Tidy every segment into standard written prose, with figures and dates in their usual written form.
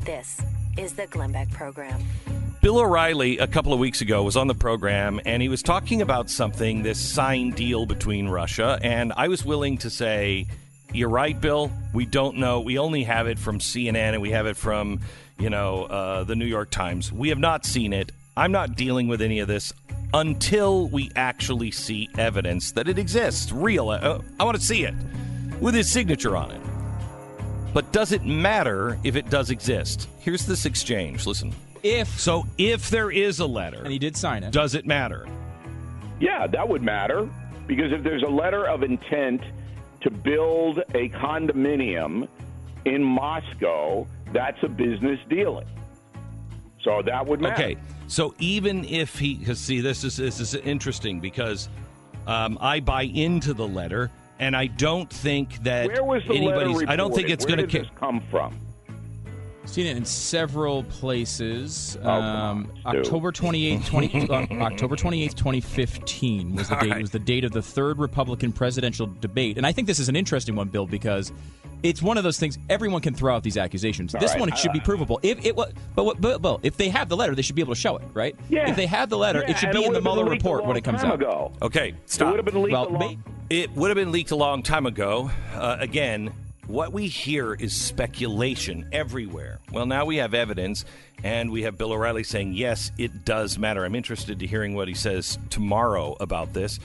This is the Glenn Beck Program. Bill O'Reilly, a couple of weeks ago, was on the program, and he was talking about something, this signed deal between Russia, and I was willing to say, you're right, Bill, we don't know. We only have it from CNN, and we have it from, the New York Times. We have not seen it. I'm not dealing with any of this until we actually see evidence that it exists, real. I want to see it with his signature on it. But does it matter if it does exist? Here's this exchange. Listen. If there is a letter, and he did sign it, does it matter? Yeah, that would matter, because if there's a letter of intent to build a condominium in Moscow, that's a business dealing. So that would matter. Okay, so even if because see, this is interesting, because I buy into the letter, and I don't think that where was the letter reported? I don't think it's going to this come from. Seen it in several places. October 28th, October 28th, 2015 was the date. Right. It was the date of the third Republican presidential debate, and I think this is an interesting one, Bill, because it's one of those things. Everyone can throw out these accusations. This one, it should be provable. But if they have the letter, they should be able to show it, right? Yeah. If they have the letter, it should be in the Mueller report when it comes out. Okay, stop. It would have been leaked It would have been leaked a long time ago. Again. What we hear is speculation everywhere. Well, now we have evidence, and we have Bill O'Reilly saying, yes, it does matter. I'm interested to hearing what he says tomorrow about this,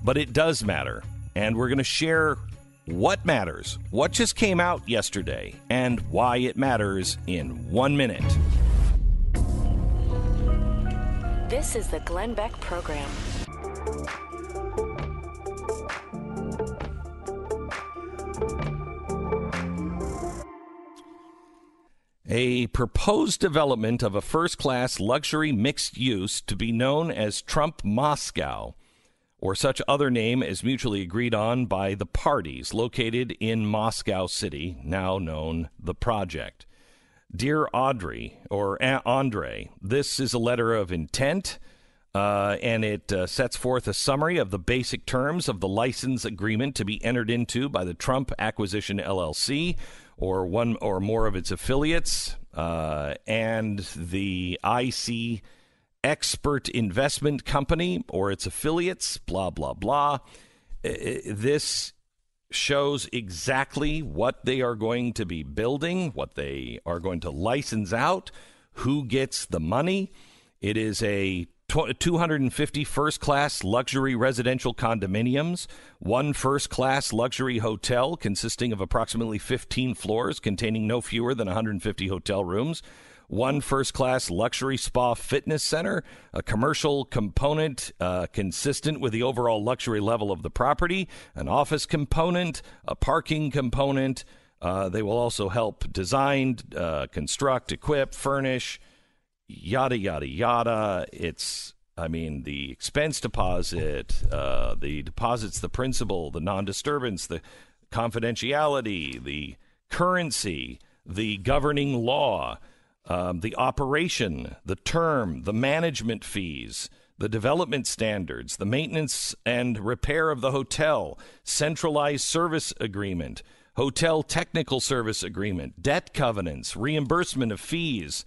but it does matter. And we're going to share what matters, what just came out yesterday, and why it matters in 1 minute. This is the Glenn Beck Program. A proposed development of a first-class luxury mixed use to be known as Trump Moscow, or such other name as mutually agreed on by the parties, located in Moscow City, now known the Project. Dear Audrey, or Andre, this is a letter of intent, and it sets forth a summary of the basic terms of the license agreement to be entered into by the Trump Acquisition LLC, or one or more of its affiliates, and the IC Expert Investment Company or its affiliates, blah, blah, blah. This shows exactly what they are going to be building, what they are going to license out, who gets the money. It is a 250 first-class luxury residential condominiums, one first-class luxury hotel consisting of approximately 15 floors containing no fewer than 150 hotel rooms, one first-class luxury spa fitness center, a commercial component consistent with the overall luxury level of the property, an office component, a parking component. They will also help design, construct, equip, furnish, yada, yada, yada. The expense deposit, the deposits, the principal, the non-disturbance, the confidentiality, the currency, the governing law, the operation, the term, the management fees, the development standards, the maintenance and repair of the hotel, centralized service agreement, hotel technical service agreement, debt covenants, reimbursement of fees,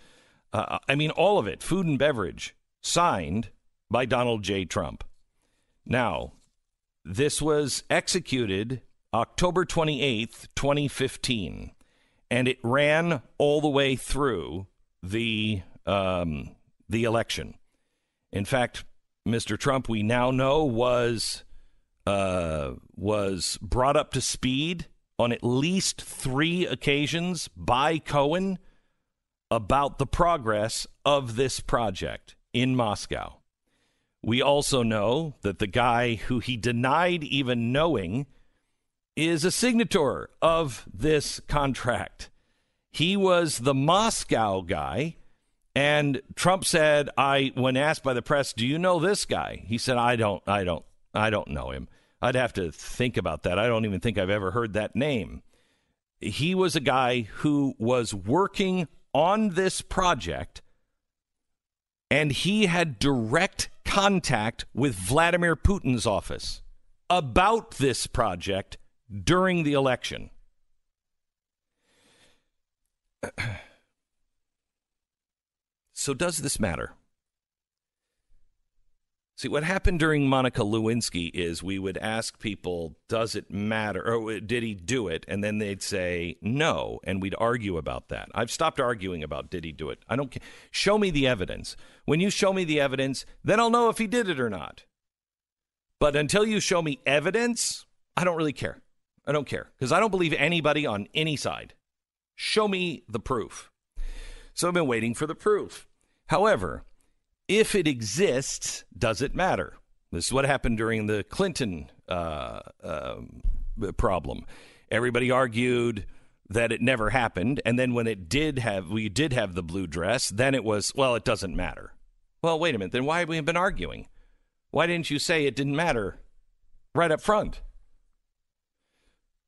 all of it, food and beverage, signed by Donald J. Trump. Now, this was executed October 28th, 2015, and it ran all the way through the election. In fact, Mr. Trump, we now know, was brought up to speed on at least 3 occasions by Cohen about the progress of this project in Moscow. We also know that the guy who he denied even knowing is a signator of this contract. He was the Moscow guy, and Trump said, when asked by the press, do you know this guy? He said, I don't know him. I'd have to think about that. I don't even think I've ever heard that name. He was a guy who was working on this project, and he had direct contact with Vladimir Putin's office about this project during the election. So does this matter? See, what happened during Monica Lewinsky is we would ask people, does it matter? Or did he do it? And then they'd say no, and we'd argue about that. I've stopped arguing about did he do it. I don't care. Show me the evidence. When you show me the evidence, then I'll know if he did it or not. But until you show me evidence, I don't really care. I don't care because I don't believe anybody on any side. Show me the proof. So I've been waiting for the proof. However, if it exists, does it matter? This is what happened during the Clinton problem. Everybody argued that it never happened, and then when we did have the blue dress, then it was, well, it doesn't matter. Well, wait a minute. Then why have we been arguing? Why didn't you say it didn't matter right up front?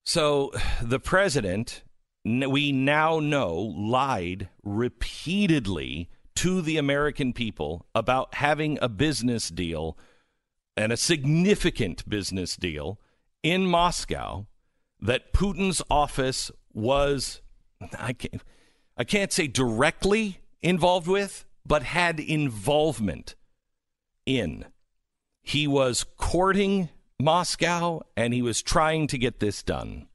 So the president, we now know, lied repeatedly to the American people about having a business deal and a significant business deal in Moscow that Putin's office was, I can't say directly involved with, but had involvement in. He was courting Moscow and he was trying to get this done.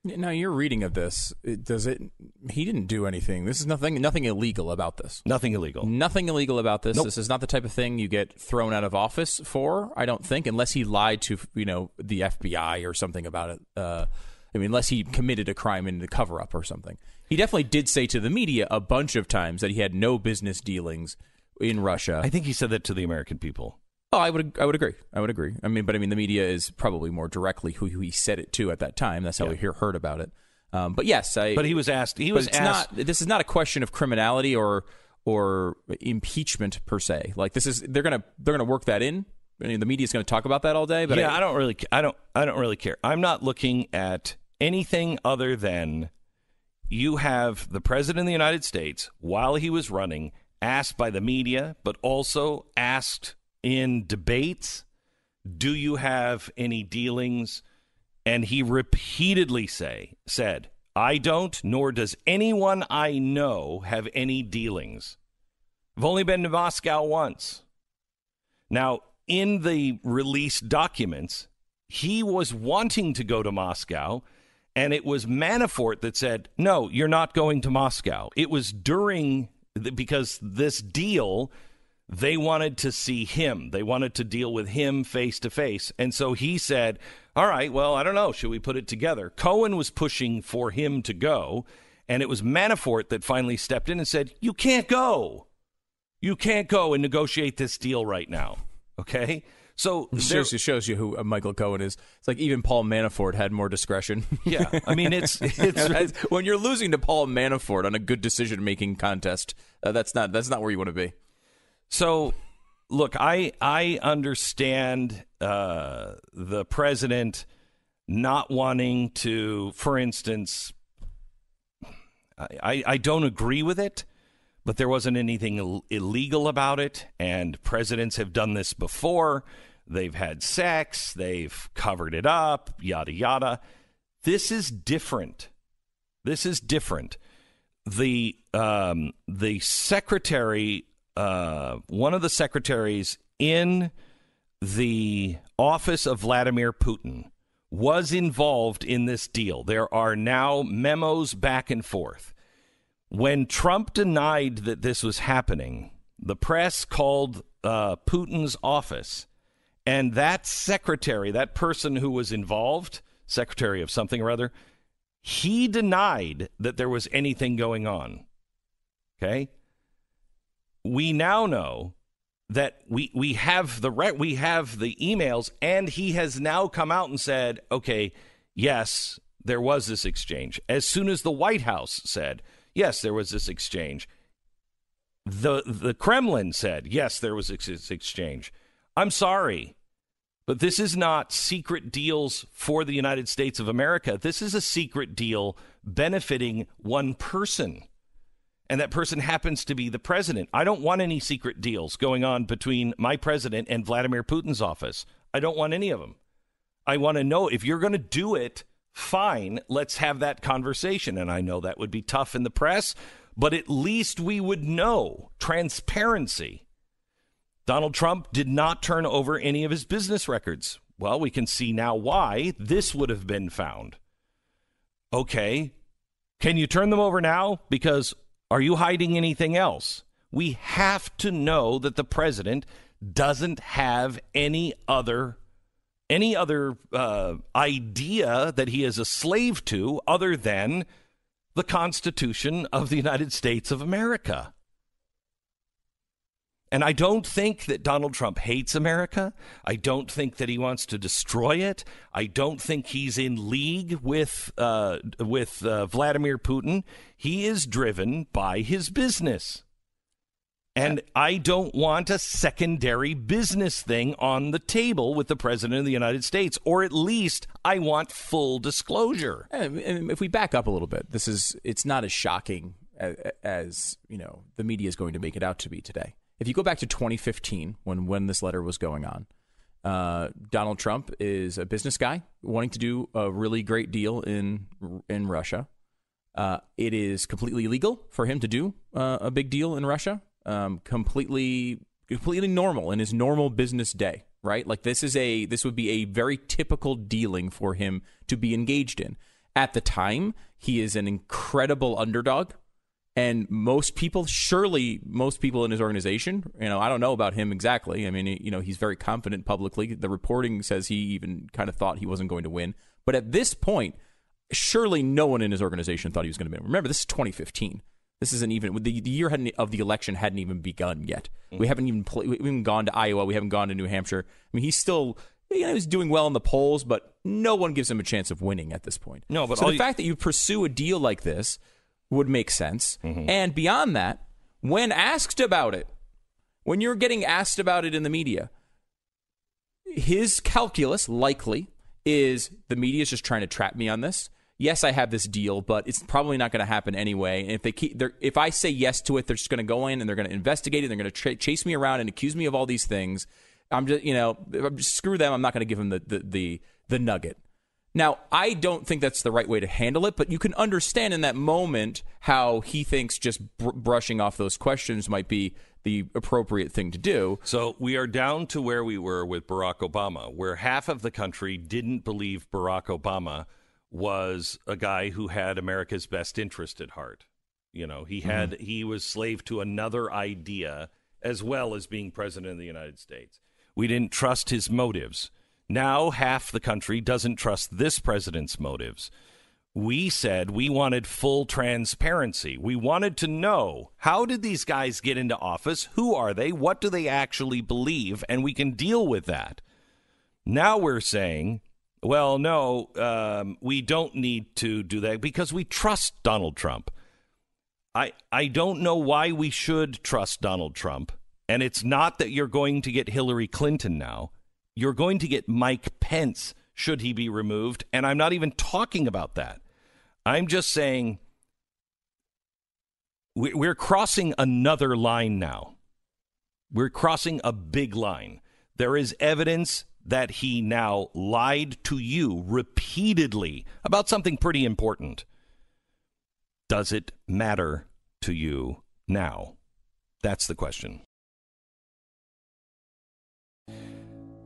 Now, your reading of this, he didn't do anything. This is nothing illegal about this. Nothing illegal about this. Nope. This is not the type of thing you get thrown out of office for, I don't think, unless he lied to, the FBI or something about it. Unless he committed a crime in the cover-up or something. He definitely did say to the media a bunch of times that he had no business dealings in Russia. I think he said that to the American people. Oh, I would agree. The media is probably more directly who he said it to at that time. That's how we heard about it. But yes, But he was asked. This is not a question of criminality or impeachment per se. Like they're gonna work that in. The media's going to talk about that all day. But I don't really care. I'm not looking at anything other than you have the president of the United States while he was running asked by the media, but also asked in debates, do you have any dealings? And he repeatedly said, I don't, nor does anyone I know have any dealings. I've only been to Moscow once. Now, in the released documents, he was wanting to go to Moscow, and it was Manafort that said, no, you're not going to Moscow. It was because this deal, they wanted to see him. They wanted to deal with him face to face. And so he said, all right, well, I don't know. Should we put it together? Cohen was pushing for him to go. And it was Manafort that finally stepped in and said, you can't go. You can't go and negotiate this deal right now. Okay? So it shows you who Michael Cohen is. It's like even Paul Manafort had more discretion. Yeah. I mean, it's when you're losing to Paul Manafort on a good decision-making contest, that's not where you want to be. So, look, I understand the president not wanting to, for instance, I don't agree with it, but there wasn't anything illegal about it, and presidents have done this before. They've had sex, they've covered it up, yada, yada. This is different. The secretary... one of the secretaries in the office of Vladimir Putin was involved in this deal. There are now memos back and forth. When Trump denied that this was happening, the press called Putin's office, and that secretary, that person who was involved, secretary of something or other, he denied that there was anything going on. Okay? We now know that we have the emails, and he has now come out and said, okay, yes, there was this exchange. As soon as the White House said, yes, there was this exchange, the Kremlin said, yes, there was this exchange. I'm sorry, but this is not secret deals for the United States of America. This is a secret deal benefiting one person. And that person happens to be the president. I don't want any secret deals going on between my president and Vladimir Putin's office. I don't want any of them. I want to know if you're going to do it, fine, let's have that conversation. And I know that would be tough in the press, but at least we would know. Transparency. Donald Trump did not turn over any of his business records. Well, we can see now why this would have been found. Okay, can you turn them over now? Because are you hiding anything else? We have to know that the president doesn't have any other idea that he is a slave to other than the Constitution of the United States of America. And I don't think that Donald Trump hates America. I don't think that he wants to destroy it. I don't think he's in league with Vladimir Putin. He is driven by his business. And I don't want a secondary business thing on the table with the president of the United States, or at least I want full disclosure. And if we back up a little bit, it's not as shocking as the media is going to make it out to be today. If you go back to 2015, when this letter was going on, Donald Trump is a business guy wanting to do a really great deal in Russia. It is completely legal for him to do a big deal in Russia. Completely normal in his normal business day, right? Like this would be a very typical dealing for him to be engaged in. At the time, he is an incredible underdog. And most people in his organization, I don't know about him exactly. I mean, he's very confident publicly. The reporting says he even kind of thought he wasn't going to win. But at this point, surely no one in his organization thought he was going to win. Remember, this is 2015. This isn't even the year of the election hadn't even begun yet. We haven't even gone to Iowa. We haven't gone to New Hampshire. I mean, he's still he's doing well in the polls, but no one gives him a chance of winning at this point. No, but so the fact that you pursue a deal like this would make sense. Mm-hmm. And beyond that, when asked about it, when you're getting asked about it in the media, his calculus likely is the media is just trying to trap me on this. Yes, I have this deal, but it's probably not going to happen anyway. And if I say yes to it, they're just going to go in and they're going to investigate it. They're going to chase me around and accuse me of all these things. I'm just, screw them. I'm not going to give them the nugget. Now, I don't think that's the right way to handle it, but you can understand in that moment how he thinks just brushing off those questions might be the appropriate thing to do. So we are down to where we were with Barack Obama, where half of the country didn't believe Barack Obama was a guy who had America's best interest at heart. He was slave to another idea as well as being president of the United States. We didn't trust his motives. Now half the country doesn't trust this president's motives. We said we wanted full transparency. We wanted to know, how did these guys get into office? Who are they? What do they actually believe? And we can deal with that. Now we're saying, well, no, we don't need to do that because we trust Donald Trump. I don't know why we should trust Donald Trump. And it's not that you're going to get Hillary Clinton now. You're going to get Mike Pence, should he be removed. And I'm not even talking about that. I'm just saying we're crossing another line now. We're crossing a big line. There is evidence that he now lied to you repeatedly about something pretty important. Does it matter to you now? That's the question.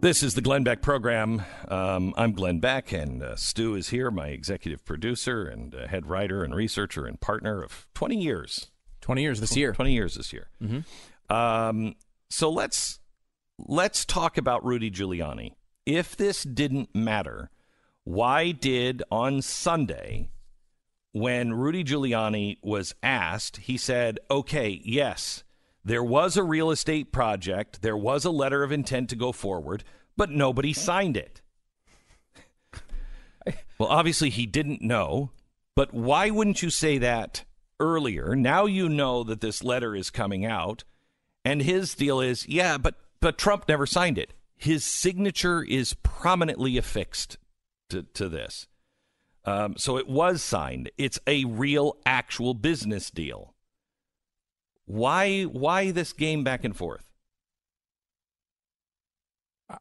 This is the Glenn Beck program. I'm Glenn Beck, and Stu is here, my executive producer and head writer and researcher and partner of 20 years. 20 years this year. 20 years this year. Mm-hmm. So let's talk about Rudy Giuliani. If this didn't matter, why did on Sunday, when Rudy Giuliani was asked, he said, okay, yes, there was a real estate project. There was a letter of intent to go forward, but nobody signed it. Well, obviously he didn't know, but why wouldn't you say that earlier? Now you know that this letter is coming out, and his deal is, yeah, but Trump never signed it. His signature is prominently affixed to this. So it was signed. It's a real, actual business deal. Why this game back and forth?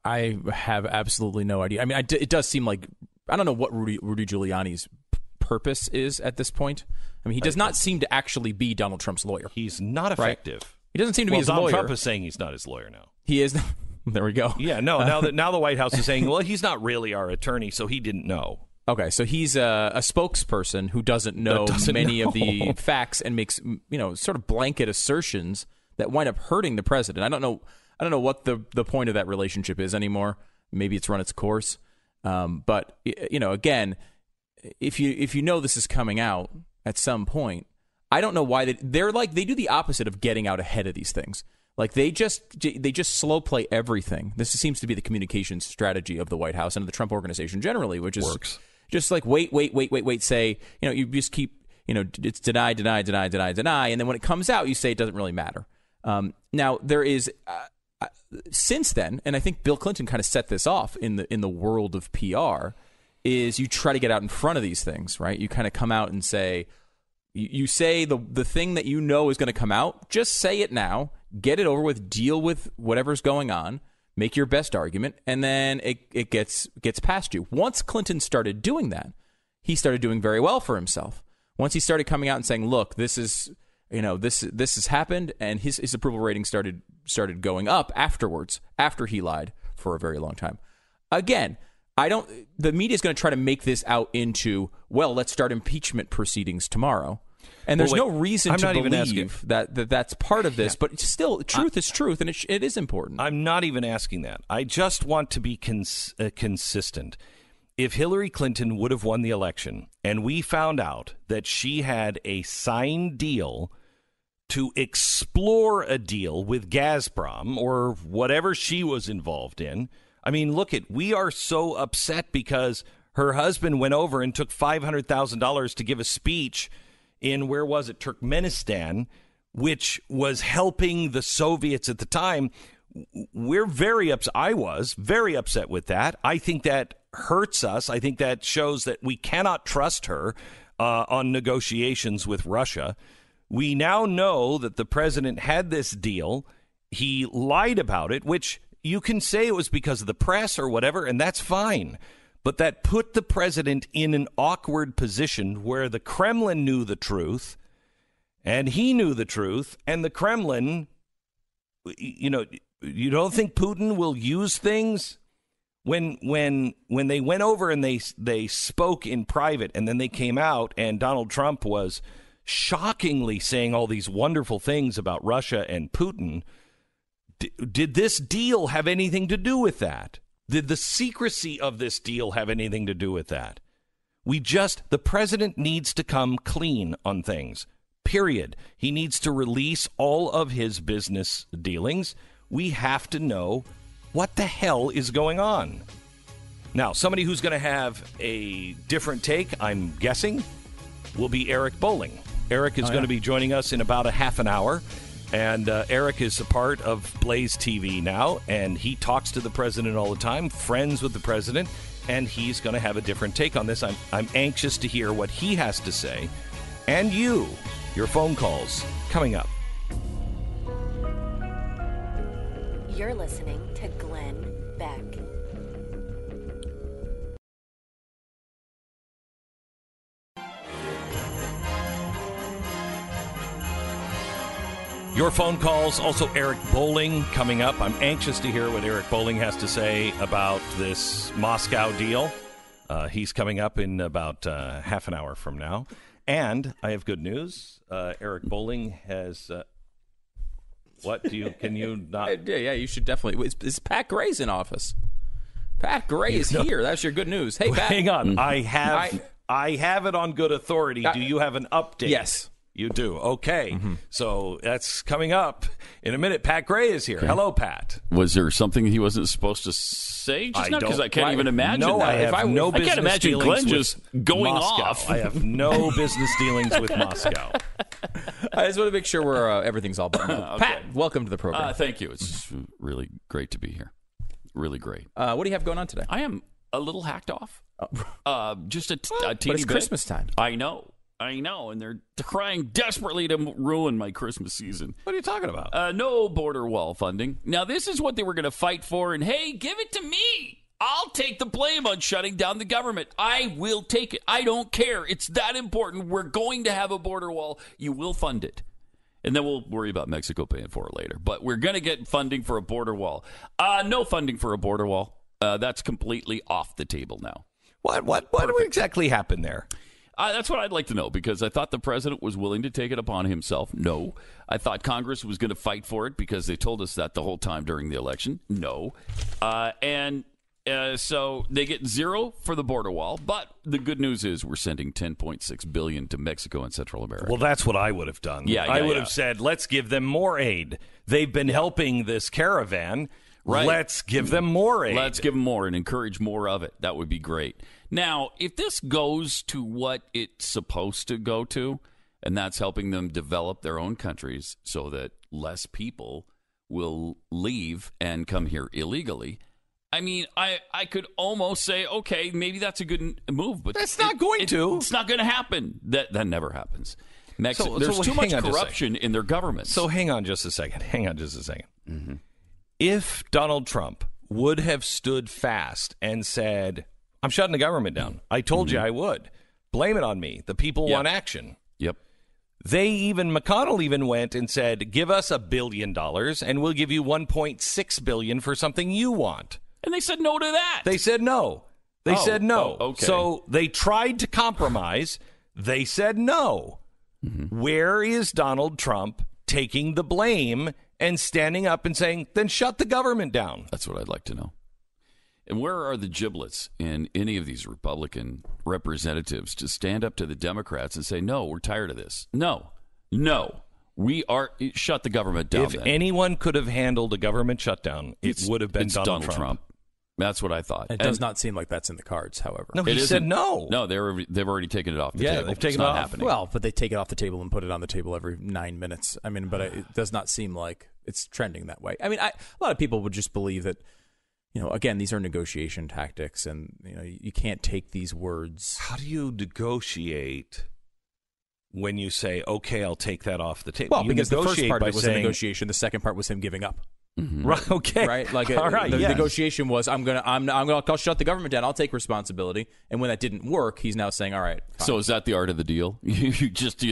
I have absolutely no idea. I mean, it does seem like, I don't know what Rudy Giuliani's purpose is at this point. I mean, he does not seem to actually be Donald Trump's lawyer. He's not effective. Right? He doesn't seem to be his lawyer. Donald Trump is saying he's not his lawyer now. He is. There we go. Yeah, no. Now the White House is saying, well, he's not really our attorney, so he didn't know. Okay, so he's a spokesperson who doesn't know many of the facts and makes sort of blanket assertions that wind up hurting the president. I don't know what the point of that relationship is anymore. Maybe it's run its course. But again, if you know this is coming out at some point, I don't know why they do the opposite of getting out ahead of these things. Like they just slow play everything. This seems to be the communications strategy of the White House and of the Trump organization generally, which is works. Just like wait. Say you just keep it's deny, and then when it comes out, you say it doesn't really matter. Now there is since then, and I think Bill Clinton kind of set this off in the world of PR, is you try to get out in front of these things, right? You kind of come out and say. You say the thing that you know is going to come out, just say it now, get it over with, deal with whatever's going on, make your best argument, and then it gets past you. Once Clinton started doing that, he started doing very well for himself. Once he started coming out and saying, look, this is this has happened, and his approval rating started going up afterwards, after he lied for a very long time. Again, the media is going to try to make this out into, well, let's start impeachment proceedings tomorrow. And there's no reason to believe that that's part of this, but still, truth is truth, and it is important. I'm not even asking that. I just want to be consistent. If Hillary Clinton would have won the election, and we found out that she had a signed deal to explore a deal with Gazprom or whatever she was involved in, I mean, look, we are so upset because her husband went over and took $500,000 to give a speech in, where was it, Turkmenistan, which was helping the Soviets at the time. We're very upset. I was very upset with that. I think that hurts us. I think that shows that we cannot trust her on negotiations with Russia. We now know that the president had this deal. He lied about it, which you can say it was because of the press or whatever, and that's fine. But that put the president in an awkward position where the Kremlin knew the truth, and he knew the truth, and the Kremlin, you don't think Putin will use things? When they went over and they spoke in private, and then they came out, and Donald Trump was shockingly saying all these wonderful things about Russia and Putin, did this deal have anything to do with that? Did the secrecy of this deal have anything to do with that? The president needs to come clean on things, period. He needs to release all of his business dealings. We have to know what the hell is going on. Now, somebody who's going to have a different take, I'm guessing, will be Eric Bolling. Eric is going to be joining us in about a half an hour. And Eric is a part of TheBlazeTV now, and he talks to the president all the time, friends with the president, and he's going to have a different take on this. I'm anxious to hear what he has to say. And your phone calls coming up. You're listening to Glenn Beck. Your phone calls, also Eric Bolling coming up. I'm anxious to hear what Eric Bolling has to say about this Moscow deal. He's coming up in about half an hour from now. And I have good news. Eric Bolling has... can you not... Yeah, you should definitely... Is Pat Gray's in office? Pat Gray is here. That's your good news. Hey, Pat. Hang on. I have it on good authority. Do you have an update? Yes. You do. Okay. Mm-hmm. So that's coming up in a minute. Pat Gray is here. Okay. Hello, Pat. Was there something he wasn't supposed to say just now? Because I can't even imagine that. I can't imagine Glenn just going Moscow. off. I have no business dealings with Moscow. I just want to make sure everything's all buttoned up. Okay. Pat, welcome to the program. Thank you. It's really great to be here. Really great. What do you have going on today? I am a little hacked off. Just a teeny but it's bit. Christmas time. I know, and they're trying desperately to ruin my Christmas season. What are you talking about? No border wall funding. Now, this is what they were going to fight for, and hey, give it to me. I'll take the blame on shutting down the government. I will take it. I don't care. It's that important. We're going to have a border wall. You will fund it. And then we'll worry about Mexico paying for it later. But we're going to get funding for a border wall. No funding for a border wall. That's completely off the table now. What exactly happened there? That's what I'd like to know, because I thought the president was willing to take it upon himself. No. I thought Congress was going to fight for it because they told us that the whole time during the election. No. So they get zero for the border wall. But the good news is we're sending $10.6 billion to Mexico and Central America. Well, that's what I would have done. I would have said, let's give them more aid. They've been helping this caravan. Right. Let's give them more aid. Let's give them more and encourage more of it. That would be great. Now, if this goes to what it's supposed to go to, and that's helping them develop their own countries so that less people will leave and come here illegally, I mean, I could almost say, okay, maybe that's a good move. But that's not going to. It's not going to happen. That never happens. There's too much corruption in their government. So hang on just a second. Mm-hmm. If Donald Trump would have stood fast and said, I'm shutting the government down. I told you I would. Blame it on me. The people want action. Yep. McConnell even went and said, give us $1 billion and we'll give you $1.6 billion for something you want. And they said no to that. They said no. Okay. So they tried to compromise. They said no. Mm-hmm. Where is Donald Trump taking the blame and standing up and saying, then shut the government down? That's what I'd like to know. And where are the giblets in any of these Republican representatives to stand up to the Democrats and say, no, we're tired of this. No, shut the government down. If anyone could have handled a government shutdown, it would have been Donald Trump. That's what I thought. It does not seem like that's in the cards, however. No, he said no. No, they've already taken it off the table. They've taken it off. Happening. Well, but they take it off the table and put it on the table every 9 minutes. I mean, but it does not seem like it's trending that way. I mean, a lot of people would just believe that, again, these are negotiation tactics, and you can't take these words. How do you negotiate when you say, okay, I'll take that off the table? Well, because the first part of it was a negotiation. The second part was him giving up. Mm-hmm. Right. Okay. Right. Like the negotiation was, I'll shut the government down. I'll take responsibility. And when that didn't work, he's now saying, all right. Fine. So is that the art of the deal? You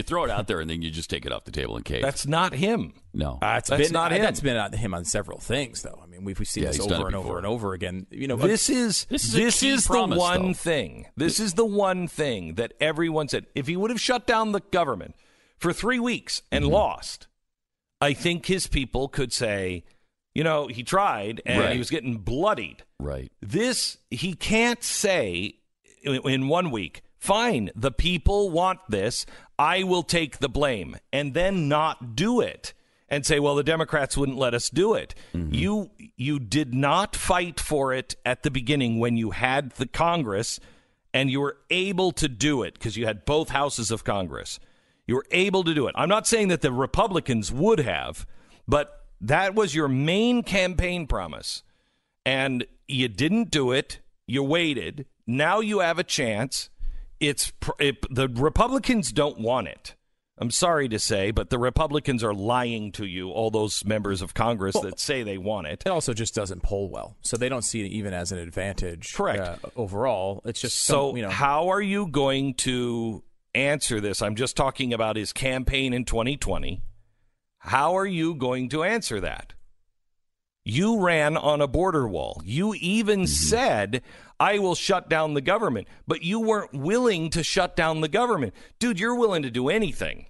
throw it out there and then you just take it off the table and cave. That's not him. No, that's not him. That's been him on several things, though. I mean, we've seen this over and over and over again. This is the one thing. This is the one thing that everyone said. If he would have shut down the government for 3 weeks and lost, I think his people could say, he tried and he was getting bloodied. Right. He can't say in 1 week, fine, the people want this, I will take the blame, and then not do it and say, well, the Democrats wouldn't let us do it. Mm-hmm. You did not fight for it at the beginning when you had the Congress and you were able to do it because you had both houses of Congress. You were able to do it. I'm not saying that the Republicans would have, but that was your main campaign promise, and you didn't do it. You waited. Now you have a chance. The Republicans don't want it. I'm sorry to say, but the Republicans are lying to you, all those members of Congress that say they want it. It also just doesn't poll well, so they don't see it even as an advantage. Correct. Overall, it's just how are you going to answer this? I'm just talking about his campaign in 2020. How are you going to answer that? You ran on a border wall. You even said, I will shut down the government, but you weren't willing to shut down the government. Dude, you're willing to do anything.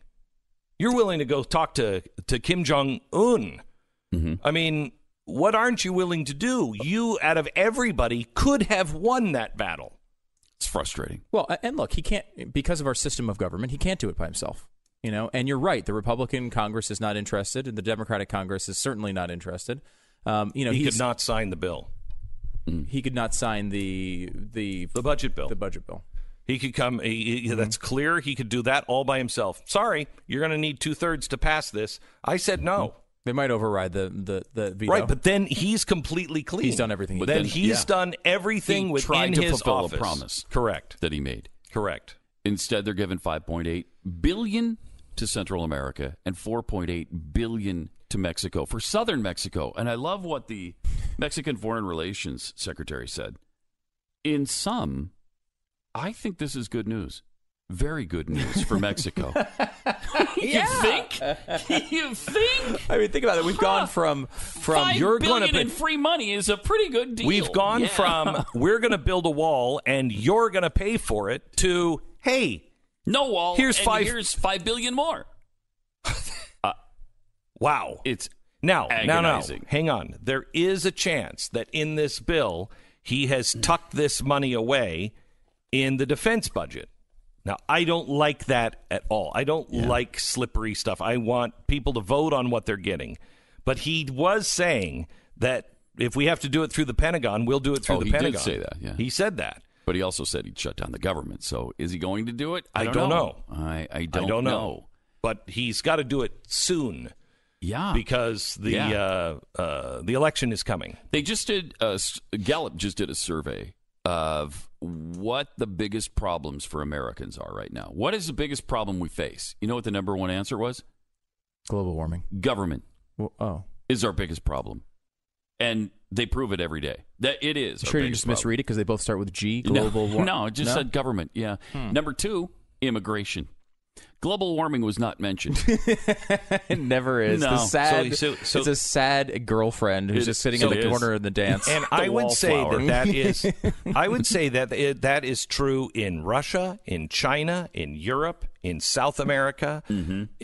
You're willing to go talk to Kim Jong-un. Mm-hmm. I mean, what aren't you willing to do? You, out of everybody, could have won that battle. It's frustrating. Well, and look, he can't, because of our system of government, he can't do it by himself. And you're right. The Republican Congress is not interested, and the Democratic Congress is certainly not interested. He could not sign the bill. He could not sign the budget bill. The budget bill. He could come. That's clear. He could do that all by himself. Sorry, you're going to need 2/3 to pass this. I said no. They might override the veto. Right, but then he's completely clean. He's done everything. He's done everything within his fulfill office. A promise. Correct. That he made. Correct. Instead, they're given $5.8 billion to Central America and $4.8 billion to Mexico for southern Mexico. And I love what the Mexican Foreign Relations Secretary said. in some, I think this is good news. Very good news for Mexico. You think? You think? I mean, think about it. We've gone from $5 billion in free money is a pretty good deal. We've gone from we're going to build a wall and you're going to pay for it to, hey, no wall. Here's $5 billion more. Wow. It's now, agonizing. Hang on. There is a chance that in this bill, he has tucked this money away in the defense budget. Now, I don't like that at all. I don't like slippery stuff. I want people to vote on what they're getting. But he was saying that if we have to do it through the Pentagon, we'll do it through the Pentagon. He did say that, yeah. He said that. But he also said he'd shut down the government. So is he going to do it? I don't know. I don't know. But he's got to do it soon. Yeah. Because the election is coming. They just did, Gallup just did a survey of what the biggest problems for Americans are right now. What is the biggest problem we face? You know what the number one answer was? Global warming. Government is our biggest problem. And they prove it every day. That it is. Sure, you just misread it because they both start with G, global warming? No, it just said government, yeah. Number 2, immigration. Global warming was not mentioned. It never is. No. It's a sad girlfriend who's just sitting in the corner of the dance. And I would say that is true in Russia, in China, in Europe, in South America,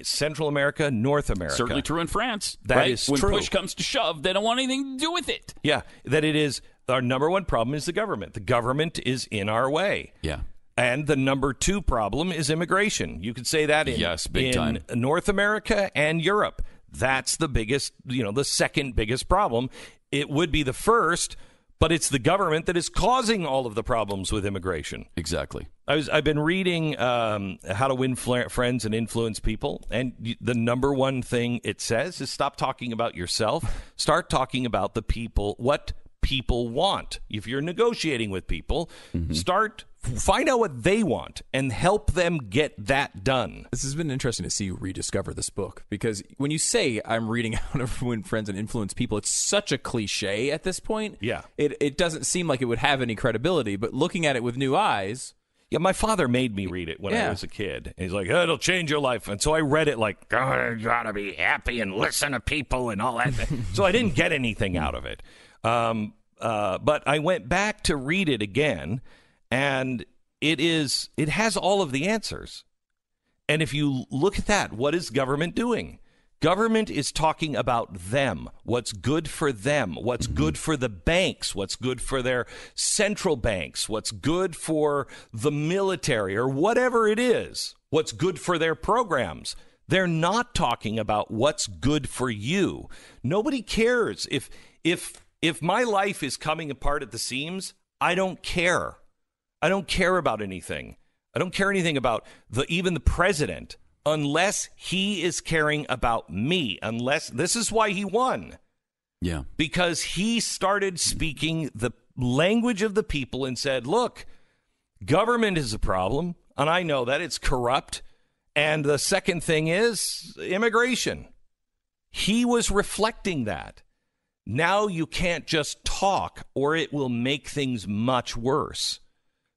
Central America, North America. Certainly true in France. That is when true. When push comes to shove, they don't want anything to do with it. Yeah, that it is. Our number one problem is the government. The government is in our way. Yeah. And the number 2 problem is immigration. You could say that in North America and Europe. That's the biggest, the second biggest problem. It would be the first, but it's the government that is causing all of the problems with immigration. Exactly. I've been reading How to Win Friends and Influence People, and the number one thing it says is stop talking about yourself. Start talking about the people, what people want. If you're negotiating with people, find out what they want and help them get that done. This has been interesting to see you rediscover this book, because when you say I'm reading How to Win Friends and Influence People, it's such a cliche at this point. Yeah. It doesn't seem like it would have any credibility, but looking at it with new eyes. Yeah, my father made me read it when I was a kid. And he's like, it'll change your life. And so I read it like, you gotta be happy and listen to people and all that. So I didn't get anything out of it. But I went back to read it again, and it has all of the answers. And if you look at that, what is government doing? Government is talking about them, what's good for them, what's good for the banks, what's good for their central banks, what's good for the military, or whatever it is, what's good for their programs. They're not talking about what's good for you. Nobody cares. If my life is coming apart at the seams, I don't care. I don't care about anything. I don't care anything about even the president, unless he is caring about me, unless this is why he won. Yeah. Because he started speaking the language of the people and said, look, government is a problem, and I know that it's corrupt. And the second thing is immigration. He was reflecting that. Now you can't just talk, or it will make things much worse.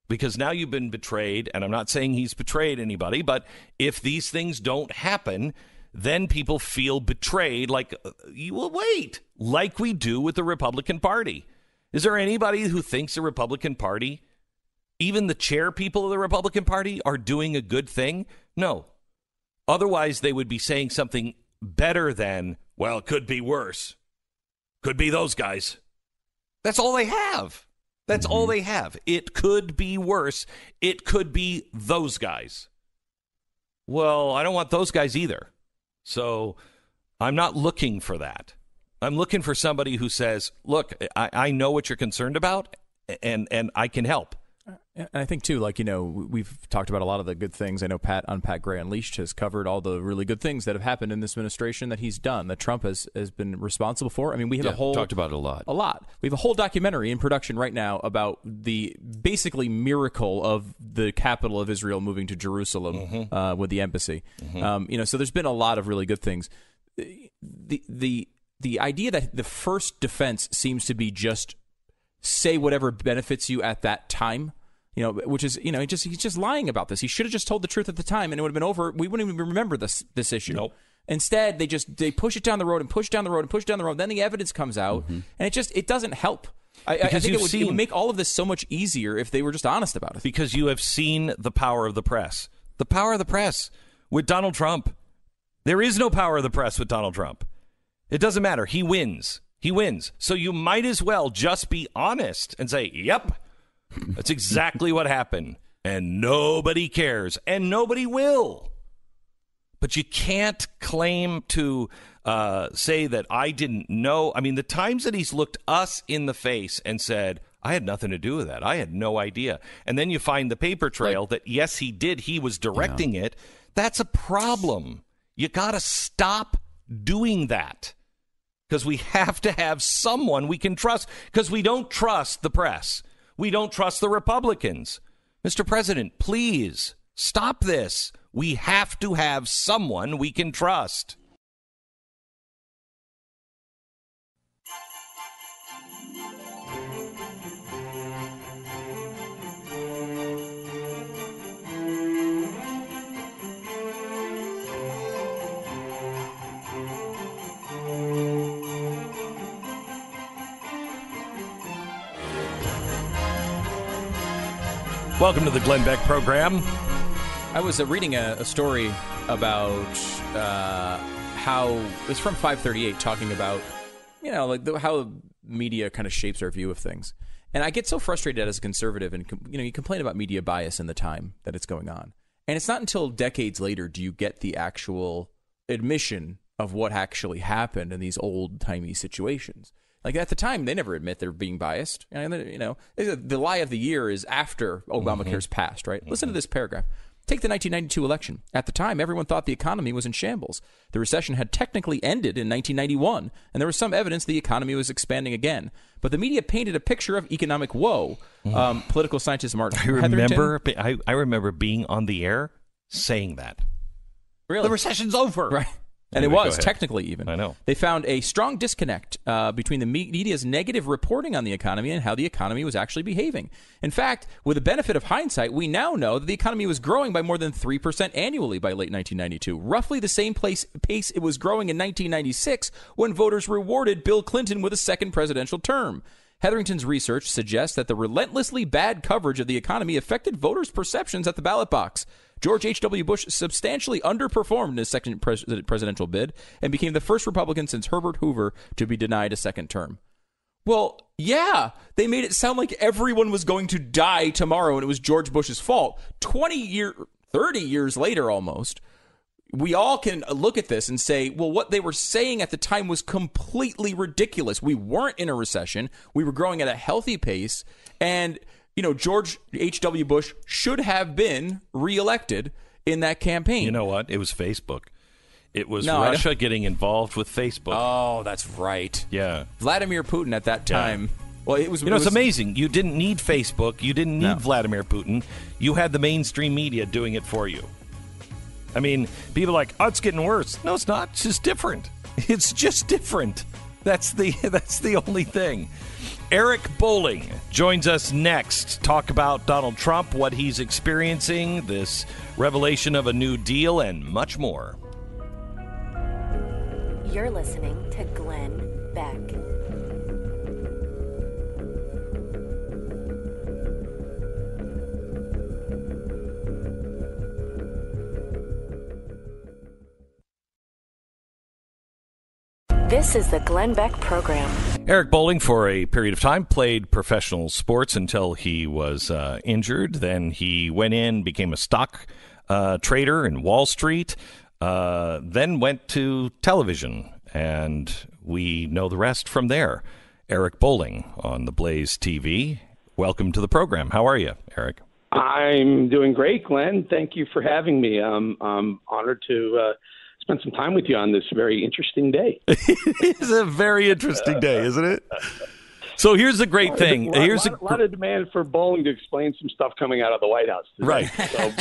Because now you've been betrayed, and I'm not saying he's betrayed anybody, but if these things don't happen, then people feel betrayed, like we do with the Republican Party. Is there anybody who thinks the Republican Party, even the chair people of the Republican Party, are doing a good thing? No. Otherwise, they would be saying something better than, well, it could be worse. Could be those guys. That's all they have. That's all they have. It could be worse. It could be those guys. Well, I don't want those guys either. So I'm not looking for that. I'm looking for somebody who says, look, I know what you're concerned about, and I can help. And I think, too, we've talked about a lot of the good things. I know Pat Gray Unleashed has covered all the really good things that have happened in this administration that he's done, that Trump has been responsible for. I mean, we have talked about it a lot. We have a whole documentary in production right now about the basically miracle of the capital of Israel moving to Jerusalem with the embassy. So there's been a lot of really good things. The idea that the first defense seems to be just say whatever benefits you at that time. Which is, he's just lying about this. He should have just told the truth at the time, and it would have been over. We wouldn't even remember this issue. Nope. Instead, they push it down the road and push down the road and push down the road. Then the evidence comes out, and it doesn't help. I think it would make all of this so much easier if they were just honest about it. Because you have seen the power of the press. The power of the press with Donald Trump. There is no power of the press with Donald Trump. It doesn't matter. He wins. He wins. So you might as well just be honest and say, yep. That's exactly what happened, and nobody cares, and nobody will. But you can't claim to say that I didn't know. I mean, the times that he's looked us in the face and said, I had nothing to do with that. I had no idea. And then you find the paper trail that, yes, he did. He was directing it. That's a problem. You got to stop doing that, because we have to have someone we can trust, because we don't trust the press. We don't trust the Republicans. Mr. President, please stop this. We have to have someone we can trust. Welcome to the Glenn Beck program. I was reading a story about how it's from 538, talking about how media kind of shapes our view of things. And I get so frustrated as a conservative, and you complain about media bias in the time that it's going on, and it's not until decades later do you get the actual admission of what actually happened in these old timey situations. Like, at the time, they never admit they're being biased. The lie of the year is after Obamacare's passed, right? Listen to this paragraph. Take the 1992 election. At the time, everyone thought the economy was in shambles. The recession had technically ended in 1991, and there was some evidence the economy was expanding again. But the media painted a picture of economic woe. Political scientist Martin Hetherington. I remember being on the air saying that. Really? The recession's over. Right. And Anyway, it was, technically even. I know. They found a strong disconnect between the media's negative reporting on the economy and how the economy was actually behaving. In fact, with the benefit of hindsight, we now know that the economy was growing by more than 3% annually by late 1992, roughly the same pace it was growing in 1996 when voters rewarded Bill Clinton with a second presidential term. Hetherington's research suggests that the relentlessly bad coverage of the economy affected voters' perceptions at the ballot box. George H.W. Bush substantially underperformed in his second presidential bid and became the first Republican since Herbert Hoover to be denied a second term. Well, yeah, they made it sound like everyone was going to die tomorrow and it was George Bush's fault. 30 years later almost, we all can look at this and say, well, what they were saying at the time was completely ridiculous. We weren't in a recession. We were growing at a healthy pace. And, George H.W. Bush should have been reelected in that campaign. You know what? It was Facebook. It was Russia getting involved with Facebook. Oh, that's right. Yeah. Vladimir Putin at that time. Yeah. Well, it was. It's amazing. You didn't need Facebook. You didn't need Vladimir Putin. You had the mainstream media doing it for you. I mean, people are like, oh, it's getting worse. No, it's not. It's just different. It's just different. That's the only thing. Eric Bolling joins us next. Talk about Donald Trump, what he's experiencing, this revelation of a new deal, and much more. You're listening to Glenn Beck. This is the Glenn Beck program. Eric Bolling, for a period of time, played professional sports until he was injured. Then he went in, became a stock trader in Wall Street, then went to television, and we know the rest from there. Eric Bolling on TheBlazeTV. Welcome to the program. How are you, Eric? I'm doing great, Glenn. Thank you for having me. I'm honored to spend some time with you on this very interesting day. It's a very interesting day, isn't it? So here's the great thing. Here's a lot of demand for Bolling to explain some stuff coming out of the White House today. Right.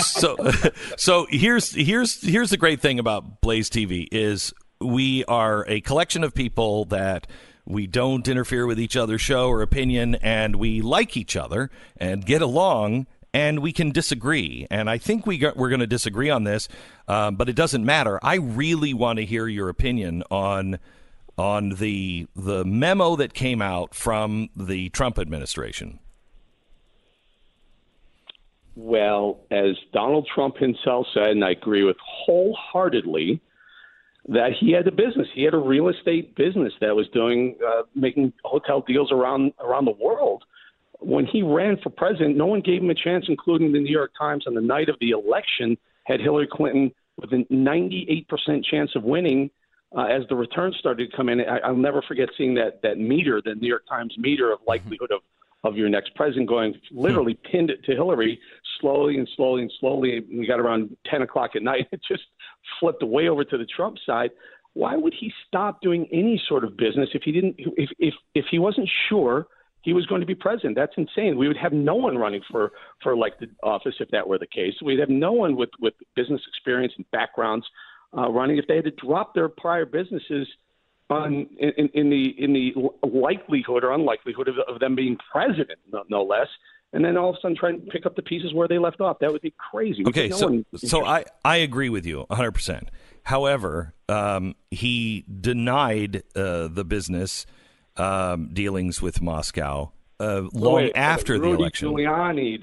So here's the great thing about Blaze TV is we are a collection of people that we don't interfere with each other's show or opinion, and we like each other and get along, and we can disagree. And I think we're going to disagree on this, but it doesn't matter. I really want to hear your opinion on the memo that came out from the Trump administration. Well, as Donald Trump himself said, and I agree with wholeheartedly, that he had a business. He had a real estate business that was doing making hotel deals around the world. When he ran for president, no one gave him a chance, including the New York Times on the night of the election, had Hillary Clinton with a 98% chance of winning. As the returns started to come in, I'll never forget seeing that meter, the New York Times meter of likelihood of your next president, going literally pinned it to Hillary slowly and slowly and slowly. And we got around 10 o'clock at night. It just flipped way over to the Trump side. Why would he stop doing any sort of business if he didn't? If he wasn't sure he was going to be president? That's insane. We would have no one running for elected office if that were the case. We'd have no one with business experience and backgrounds running if they had to drop their prior businesses in the likelihood or unlikelihood of them being president, no less, and then all of a sudden try and pick up the pieces where they left off. That would be crazy. Okay, so I agree with you 100%. However, he denied the business dealings with Moscow after the election. Rudy Giuliani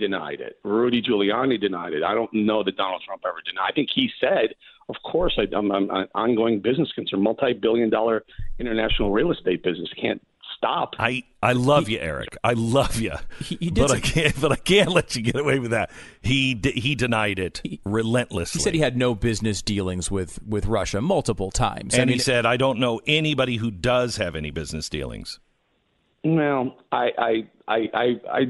denied it. I don't know that Donald Trump ever denied. I think he said, of course, I'm an ongoing business concern, multi-billion-dollar international real estate business. Can't stop. I love you, Eric. I love you. I can't let you get away with that. He denied it relentlessly. He said he had no business dealings with Russia multiple times. And he said, I don't know anybody who does have any business dealings. Well, I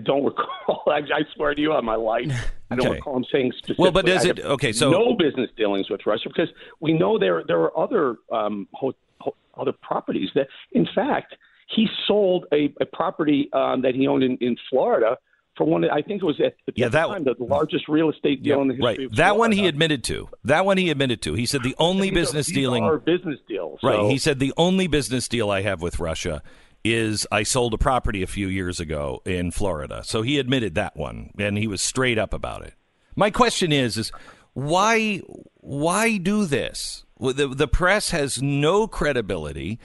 don't recall. I swear to you on my life, I don't recall him saying specifically. Well, but does it? Okay, so no business dealings with Russia, because we know there are other other properties that, in fact, he sold a property that he owned in Florida for one. I think it was at the time the largest real estate deal in the history of Florida. That one he admitted to. He said the only business dealing are business deals. Right. He said the only business deal I have with Russia is I sold a property a few years ago in Florida. So he admitted that one, and he was straight up about it. My question is why do this? The press has no credibility.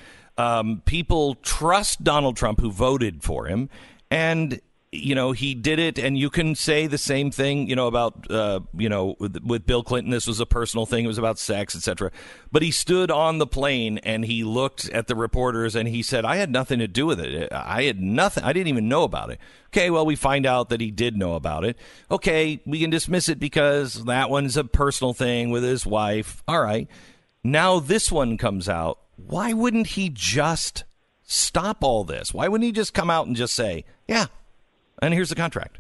People trust Donald Trump, who voted for him, and he did it. And you can say the same thing, about with Bill Clinton. This was a personal thing. It was about sex, etc. But he stood on the plane and he looked at the reporters and he said, "I had nothing to do with it. I had nothing. I didn't even know about it." Okay, well, we find out that he did know about it. Okay, we can dismiss it because that one's a personal thing with his wife. All right. Now this one comes out. Why wouldn't he just stop all this? Why wouldn't he just come out and just say, yeah, and here's the contract?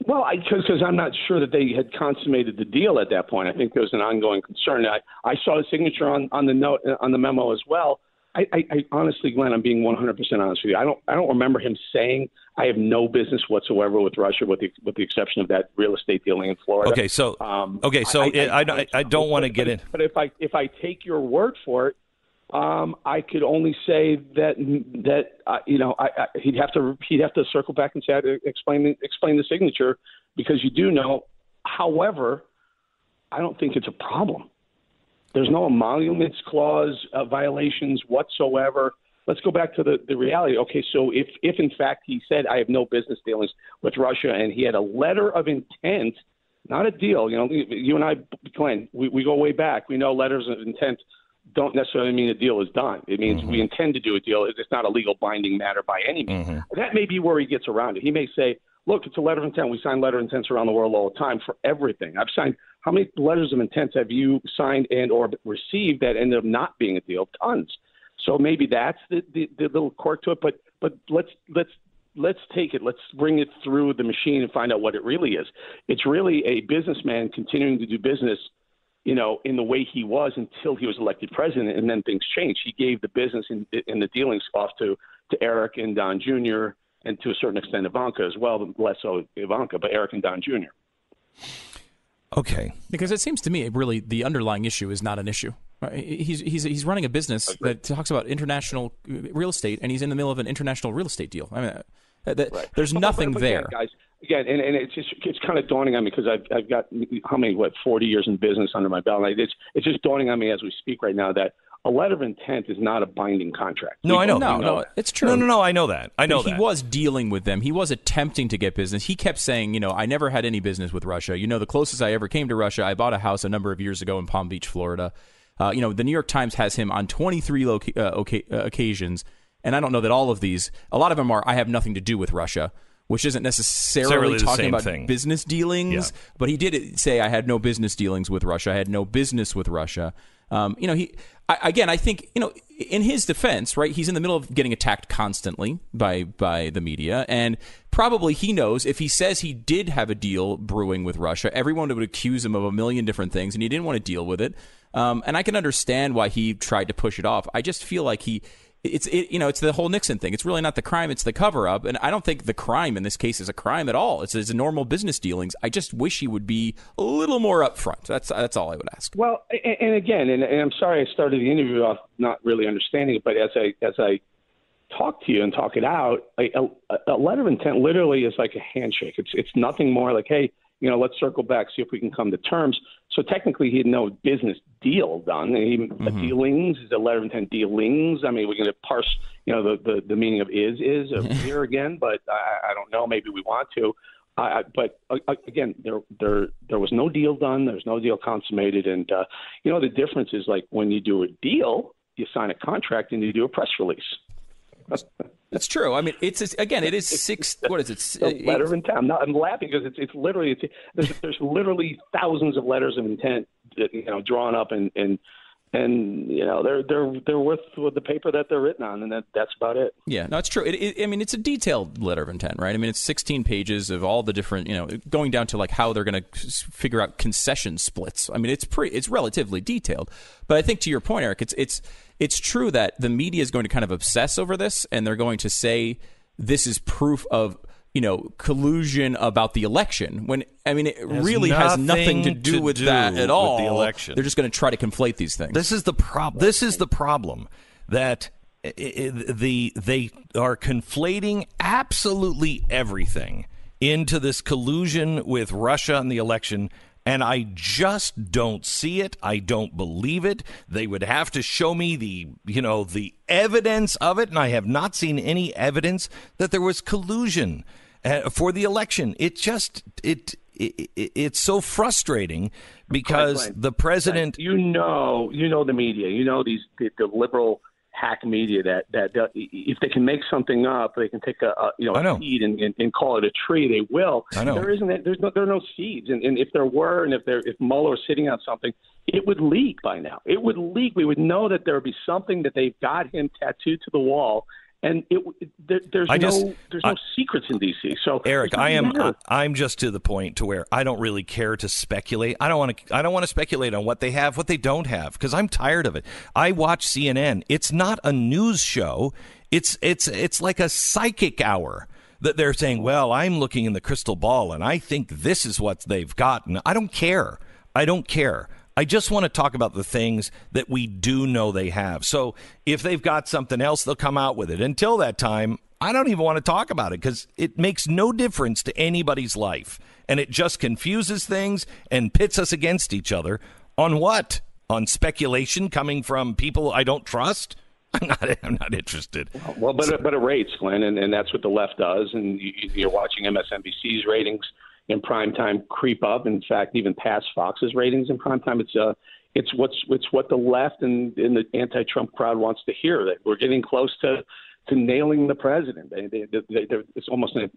Well, because I'm not sure that they had consummated the deal at that point. I think there was an ongoing concern. I saw the signature on the note on the memo as well. I honestly, Glenn, I'm being 100% honest with you. I don't remember him saying I have no business whatsoever with Russia, with the exception of that real estate dealing in Florida. Okay, so I don't want to get in. But if I take your word for it, I could only say that he'd have to circle back and say explain the signature, because you do know. However, I don't think it's a problem. There's no emoluments clause violations whatsoever. Let's go back to the reality. Okay, so if in fact he said I have no business dealings with Russia, and he had a letter of intent, not a deal. You and I, Glenn, we go way back. We know letters of intent don't necessarily mean a deal is done. It means we intend to do a deal. It's not a legal binding matter by any means. That may be where he gets around it. He may say, look, it's a letter of intent. We sign letter of intents around the world all the time for everything. I've signed. How many letters of intent have you signed and or received that ended up not being a deal? Tons. So maybe that's the little quirk to it. But let's take it. Let's bring it through the machine and find out what it really is. It's really a businessman continuing to do business, in the way he was until he was elected president, and then things changed. He gave the business in the dealings off to Eric and Don Jr., and to a certain extent Ivanka as well, but less so Ivanka, but Eric and Don Jr. Okay. Because it seems to me really the underlying issue is not an issue. He's running a business that talks about international real estate, and he's in the middle of an international real estate deal. I mean, there's nothing there. Again, guys, and it's kind of dawning on me because I've got 40 years in business under my belt. And it's just dawning on me as we speak right now that a letter of intent is not a binding contract. No, I know. No, it's true. No, I know that. He was dealing with them. He was attempting to get business. He kept saying, I never had any business with Russia. The closest I ever came to Russia, I bought a house a number of years ago in Palm Beach, Florida. The New York Times has him on 23 occasions, and I don't know that all of these, a lot of them are, I have nothing to do with Russia, which isn't necessarily talking about business dealings, but he did say, I had no business dealings with Russia. I had no business with Russia. I think, in his defense, right, he's in the middle of getting attacked constantly by the media, and probably he knows if he says he did have a deal brewing with Russia, everyone would accuse him of a million different things, and he didn't want to deal with it. And I can understand why he tried to push it off. I just feel like it's the whole Nixon thing. It's really not the crime, it's the cover-up. And I don't think the crime in this case is a crime at all. It's a normal business dealings. I just wish he would be a little more upfront. That's all I would ask. Well, and again, and I'm sorry I started the interview off not really understanding it, but as I talk to you and talk it out, a letter of intent literally is like a handshake. It's nothing more like, hey, let's circle back, see if we can come to terms. So technically, he had no business deal done. Dealings is a letter of intent. Dealings. I mean, we're going to parse, the meaning of is here again, but I don't know. Maybe we want to. But again, there was no deal done. There was no deal consummated, and the difference is like when you do a deal, you sign a contract and you do a press release. That's true. I mean, it is six. What is it? Letter of intent. I'm laughing because it's literally there's literally thousands of letters of intent, drawn up and they're worth the paper that they're written on, and that's about it. Yeah, no, it's true. It's a detailed letter of intent, right? I mean, it's 16 pages of all the different, going down to like how they're going to figure out concession splits. I mean, it's relatively detailed. But I think to your point, Eric, it's true that the media is going to kind of obsess over this, and they're going to say this is proof of collusion about the election, when it really has nothing to do with that at all. The election. They're just going to try to conflate these things. This is the problem. This is the problem, that they are conflating absolutely everything into this collusion with Russia and the election. And I just don't see it. I don't believe it. They would have to show me the evidence of it, and I have not seen any evidence that there was collusion for the election. It's so frustrating because the president, the media, the liberal hack media that if they can make something up, they can take a seed and call it a tree. They will. I know. There are no seeds, and if there were, and if Mueller was sitting on something, it would leak by now. It would leak. We would know that there would be something that they've got him tattooed to the wall. And there's no secrets in D.C. So Eric, I'm just to the point to where I don't really care to speculate. I don't want to speculate on what they have, what they don't have, because I'm tired of it. I watch CNN. It's not a news show. It's like a psychic hour that they're saying, well, I'm looking in the crystal ball and I think this is what they've gotten. I don't care. I just want to talk about the things that we do know they have. So if they've got something else, they'll come out with it. Until that time, I don't even want to talk about it because it makes no difference to anybody's life. And it just confuses things and pits us against each other. On what? On speculation coming from people I don't trust? I'm not interested. Well, but it rates, Glenn, and that's what the left does. And you're watching MSNBC's ratings in primetime creep up. In fact, even past Fox's ratings in primetime. It's what the left and the anti-Trump crowd wants to hear. That we're getting close to nailing the president. It's almost an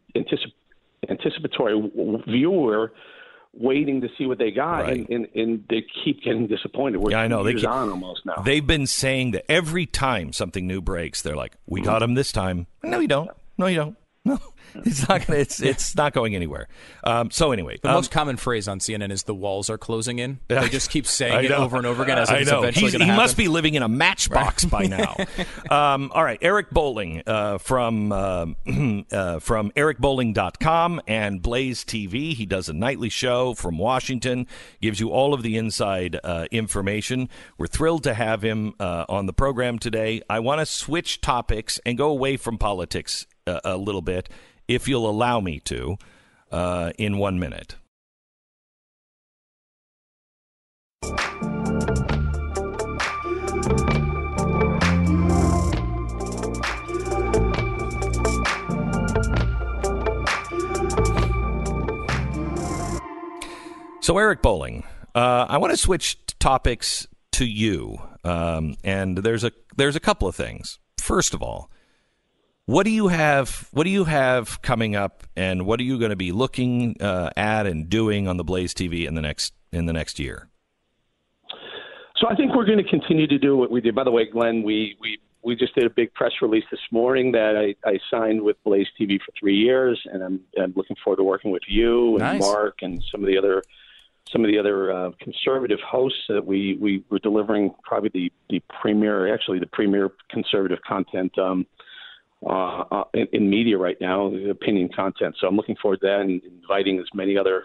anticipatory viewer waiting to see what they got, right. and they keep getting disappointed. We're I know. Years on almost now. They've been saying that every time something new breaks, they're like, "We got him this time." No, you don't. No, you don't. No, it's not going. It's not going anywhere. So anyway, the most common phrase on CNN is "the walls are closing in." They just keep saying it over and over again as if it's eventually going to happen. He must be living in a matchbox by now. All right, Eric Bolling from ericbolling.com and Blaze TV. He does a nightly show from Washington. Gives you all of the inside information. We're thrilled to have him on the program today. I want to switch topics and go away from politics a little bit, if you'll allow me to, in 1 minute. So, Eric Bolling, I want to switch topics to you, and there's a couple of things. First of all, what do you have coming up, and what are you going to be looking at and doing on the Blaze TV in the next year? So I think we're going to continue to do what we did. By the way, Glenn, we just did a big press release this morning that I signed with Blaze TV for 3 years, and I'm looking forward to working with you and Mark and some of the other conservative hosts that we were delivering probably the premier conservative content in media right now, opinion content. So I'm looking forward to that and inviting as many other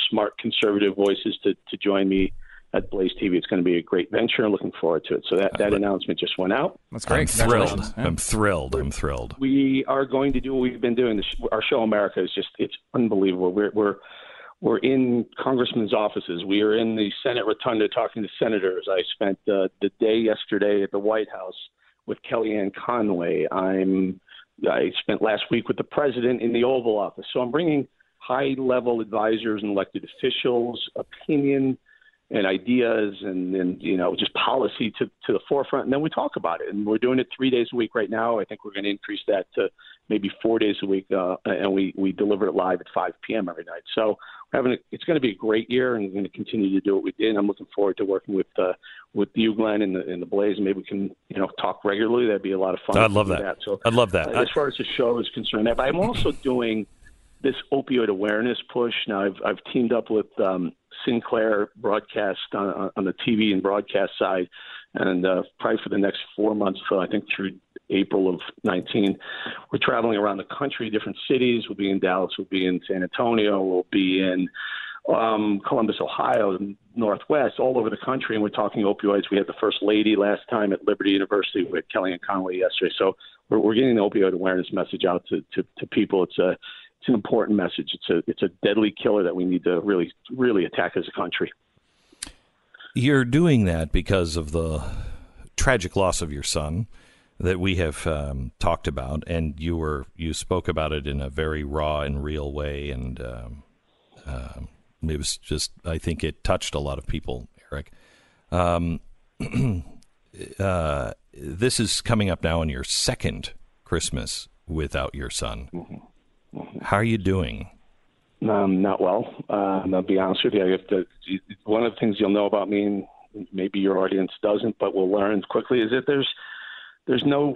smart conservative voices to join me at Blaze TV. It's going to be a great venture. I'm looking forward to it. So that announcement just went out. That's great. I'm thrilled. We are going to do what we've been doing. Our show America is it's unbelievable. We're in congressmen's offices. We are in the Senate rotunda talking to senators. I spent the day yesterday at the White House with Kellyanne Conway. I spent last week with the president in the Oval Office. So I'm bringing high-level advisors and elected officials, opinion and ideas and just policy to the forefront. And then we talk about it. And we're doing it 3 days a week right now. I think we're going to increase that to maybe 4 days a week. And we deliver it live at 5 p.m. every night. So it's going to be a great year, and we're going to continue to do what we did. And I'm looking forward to working with you, Glenn, and the Blaze. And maybe we can talk regularly. That'd be a lot of fun. I'd love that. So I'd love that. As far as the show is concerned, but I'm also doing this opioid awareness push. Now I've teamed up with Sinclair Broadcast on the TV and broadcast side, and probably for the next 4 months, I think through April of 19, we're traveling around the country, different cities. We'll be in Dallas, we'll be in San Antonio, we'll be in Columbus, Ohio, Northwest, all over the country, and we're talking opioids. We had the First Lady last time at Liberty University with Kellyanne Conway yesterday. So we're getting the opioid awareness message out to people. It's an important message. It's a deadly killer that we need to really, really attack as a country. You're doing that because of the tragic loss of your son that we have talked about, and you spoke about it in a very raw and real way, and it was just, I think it touched a lot of people, Eric. This is coming up now on your second Christmas without your son. Mm-hmm. Mm-hmm. How are you doing? Not well. I'll be honest with you. One of the things you'll know about me, and maybe your audience doesn't, but we'll learn quickly, is that there's no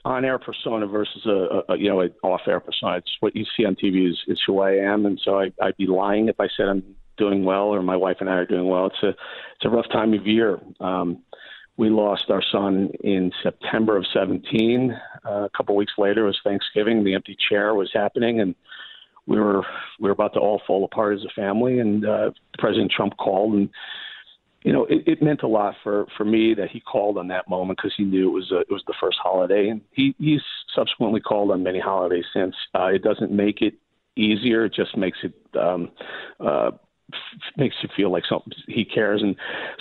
on-air persona versus an off-air persona. It's what you see on TV is who I am, and so I'd be lying if I said I'm doing well or my wife and I are doing well. It's a rough time of year. We lost our son in September of 17. A couple weeks later, it was Thanksgiving. The empty chair was happening, and we were about to all fall apart as a family. And President Trump called, and it meant a lot for me that he called on that moment because he knew it was the first holiday, and he's subsequently called on many holidays since. It doesn't make it easier; it just makes it makes you feel like he cares. And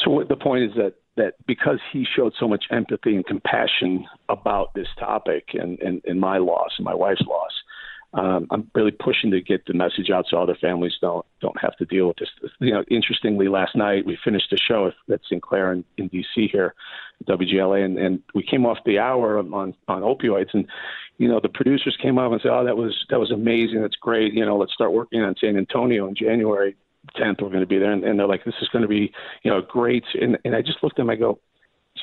so the point is that because he showed so much empathy and compassion about this topic and my loss and my wife's loss, I'm really pushing to get the message out so other families don't have to deal with this. Interestingly, last night we finished a show at Sinclair in D.C. here at WGLA, and we came off the hour on opioids, and the producers came up and said, "Oh, that was amazing. That's great. Let's start working on San Antonio in January 10th. We're going to be there," and they're like, "This is going to be great." And I just looked at them. I go,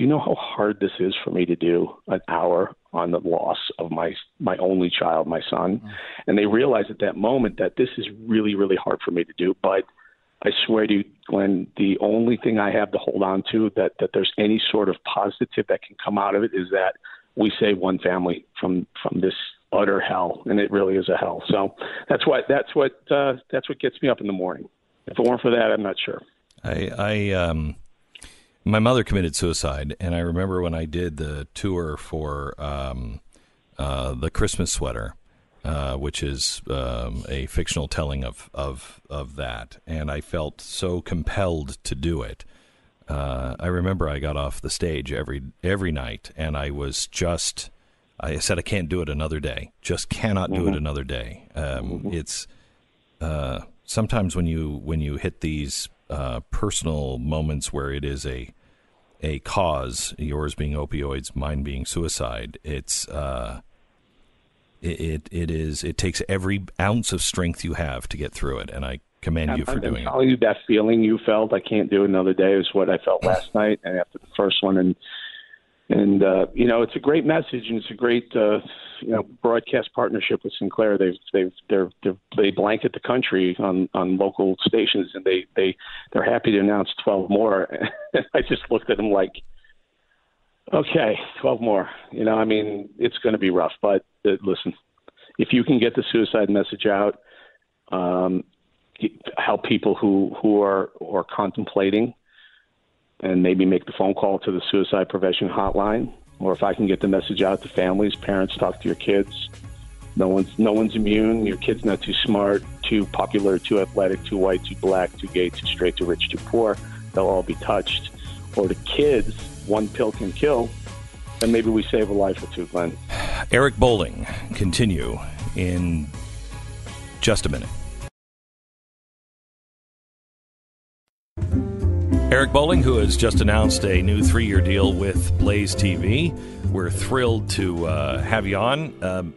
do you know how hard this is for me to do an hour on the loss of my only child, my son? And they realized at that moment that this is really, really hard for me to do. But I swear to you, Glenn, the only thing I have to hold on to that there's any sort of positive that can come out of it is that we saved one family from this utter hell, and it really is a hell. So that's what gets me up in the morning. If it weren't for that, I'm not sure. My mother committed suicide, and I remember when I did the tour for the Christmas Sweater, which is a fictional telling of that, and I felt so compelled to do it. I remember I got off the stage every night, and I said I can't do it another day. Just cannot do it another day. It's sometimes when you hit these personal moments where it is a cause, yours being opioids, mine being suicide, it takes every ounce of strength you have to get through it, and I commend you for doing it. I'm telling you, that feeling you felt, I can't do it another day, is what I felt last night and after the first one, and it's a great message, and it's a great broadcast partnership with Sinclair. They blanket the country on local stations, and they're happy to announce 12 more. I just looked at them like, okay, 12 more. It's going to be rough, but listen, if you can get the suicide message out, help people who are contemplating, and maybe make the phone call to the suicide prevention hotline, or if I can get the message out to families, parents, talk to your kids. No one's immune. Your kid's not too smart, too popular, too athletic, too white, too black, too gay, too straight, too rich, too poor. They'll all be touched. Or the kids, one pill can kill, and maybe we save a life or two, Glenn. Eric Bolling, continue in just a minute. Eric Bolling, who has just announced a new 3-year deal with BlazeTV. We're thrilled to have you on.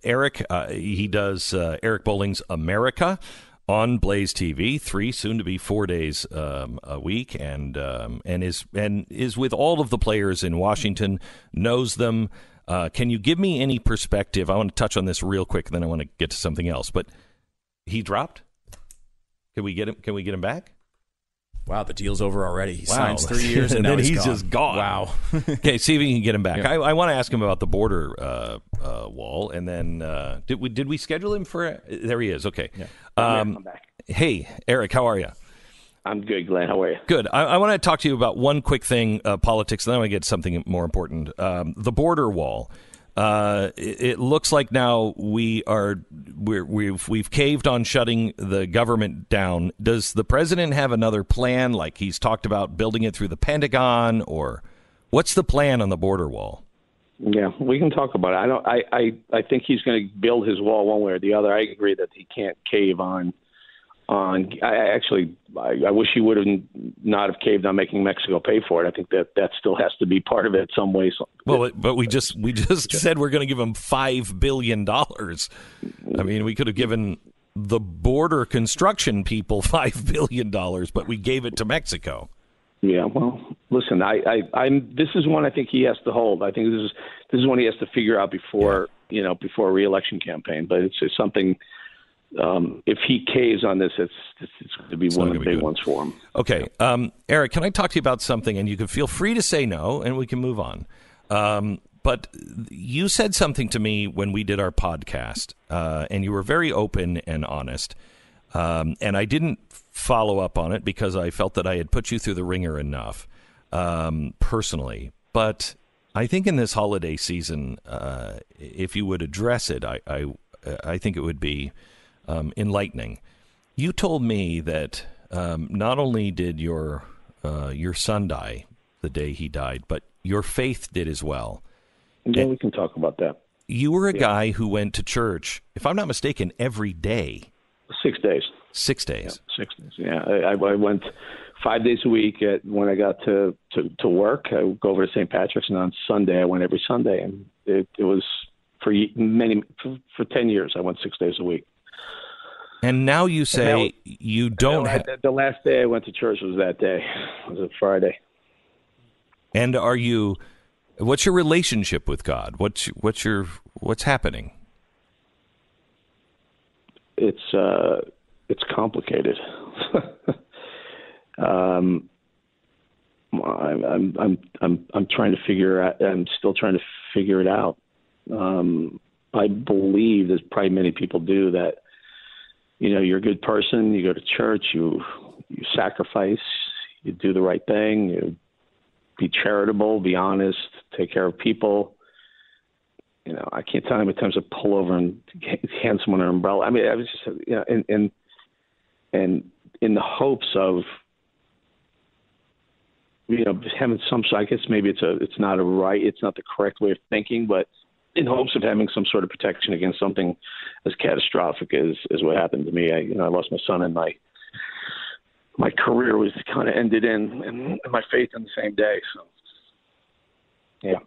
Eric, he does Eric Bolling's America on BlazeTV, 3, soon to be 4 days a week, and is with all of the players in Washington, knows them. Can you give me any perspective? I want to touch on this real quick, then I want to get to something else. But he dropped? Can we get him back? Wow, the deal's over already. He signs 3 years, and now he's just gone. Wow. Okay, see if you can get him back. Yeah. I want to ask him about the border wall, and then did we schedule him for? There he is. Okay. Yeah. I'm back. Hey, Eric, how are you? I'm good, Glenn. How are you? Good. I want to talk to you about one quick thing, politics, and then I want to get something more important. The border wall. It looks like now we've caved on shutting the government down. Does the president have another plan, like he's talked about building it through the Pentagon, or what's the plan on the border wall? Yeah, we can talk about it. I think he's going to build his wall one way or the other. I agree that he can't cave on. I wish he would have not have caved on making Mexico pay for it. I think that still has to be part of it some way. Well, but we just said we're going to give him $5 billion. I mean, we could have given the border construction people $5 billion, but we gave it to Mexico. Yeah, well, listen, this is one I think he has to hold. I think this is one he has to figure out before a re-election campaign. But it's something. If he caves on this, it's going to be one of the big ones for him. Okay. Eric, can I talk to you about something? And you can feel free to say no, and we can move on. But you said something to me when we did our podcast, and you were very open and honest. And I didn't follow up on it because I felt that I had put you through the ringer enough personally. But I think in this holiday season, if you would address it, I think it would be enlightening. You told me that not only did your son die the day he died, but your faith did as well. Yeah, we can talk about that. You were a guy who went to church, if I'm not mistaken, every day. 6 days. 6 days. Yeah, 6 days. Yeah, I went 5 days a week. When I got to work, I would go over to St. Patrick's, and on Sunday I went every Sunday, and it was for 10 years. I went 6 days a week. And now you say you don't have... The last day I went to church was that day. It was a Friday. And what's your relationship with God? What's happening? It's complicated. I'm trying to figure out. I'm still trying to figure it out. I believe, as probably many people do, that you're a good person. You go to church. You sacrifice. You do the right thing. You be charitable. Be honest. Take care of people. I can't tell you how many times I pull over and hand someone an umbrella. I mean, I was just, and in the hopes of, having some. I guess maybe it's not the correct way of thinking, but in hopes of having some sort of protection against something as catastrophic as what happened to me. I lost my son, and my career was kind of ended and my faith in the same day. So, yeah,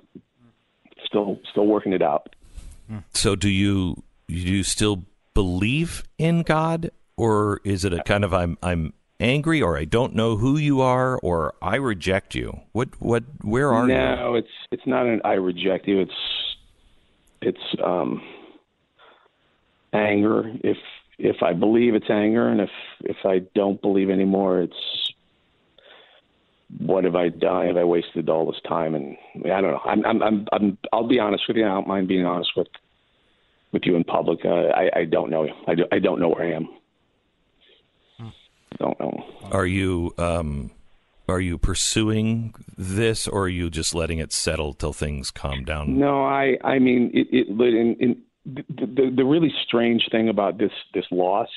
still working it out. So, do you still believe in God, or is it a kind of I'm angry, or I don't know who you are, or I reject you? Where are you? No, it's not an I reject you. It's anger. If I believe, it's anger, and if I don't believe anymore, it's what have I done? Have I wasted all this time? And I don't know. I'll be honest with you. I don't mind being honest with you in public. I don't know. I don't know where I am. Don't know. Are you pursuing this, or are you just letting it settle till things calm down? No, I mean, the really strange thing about this loss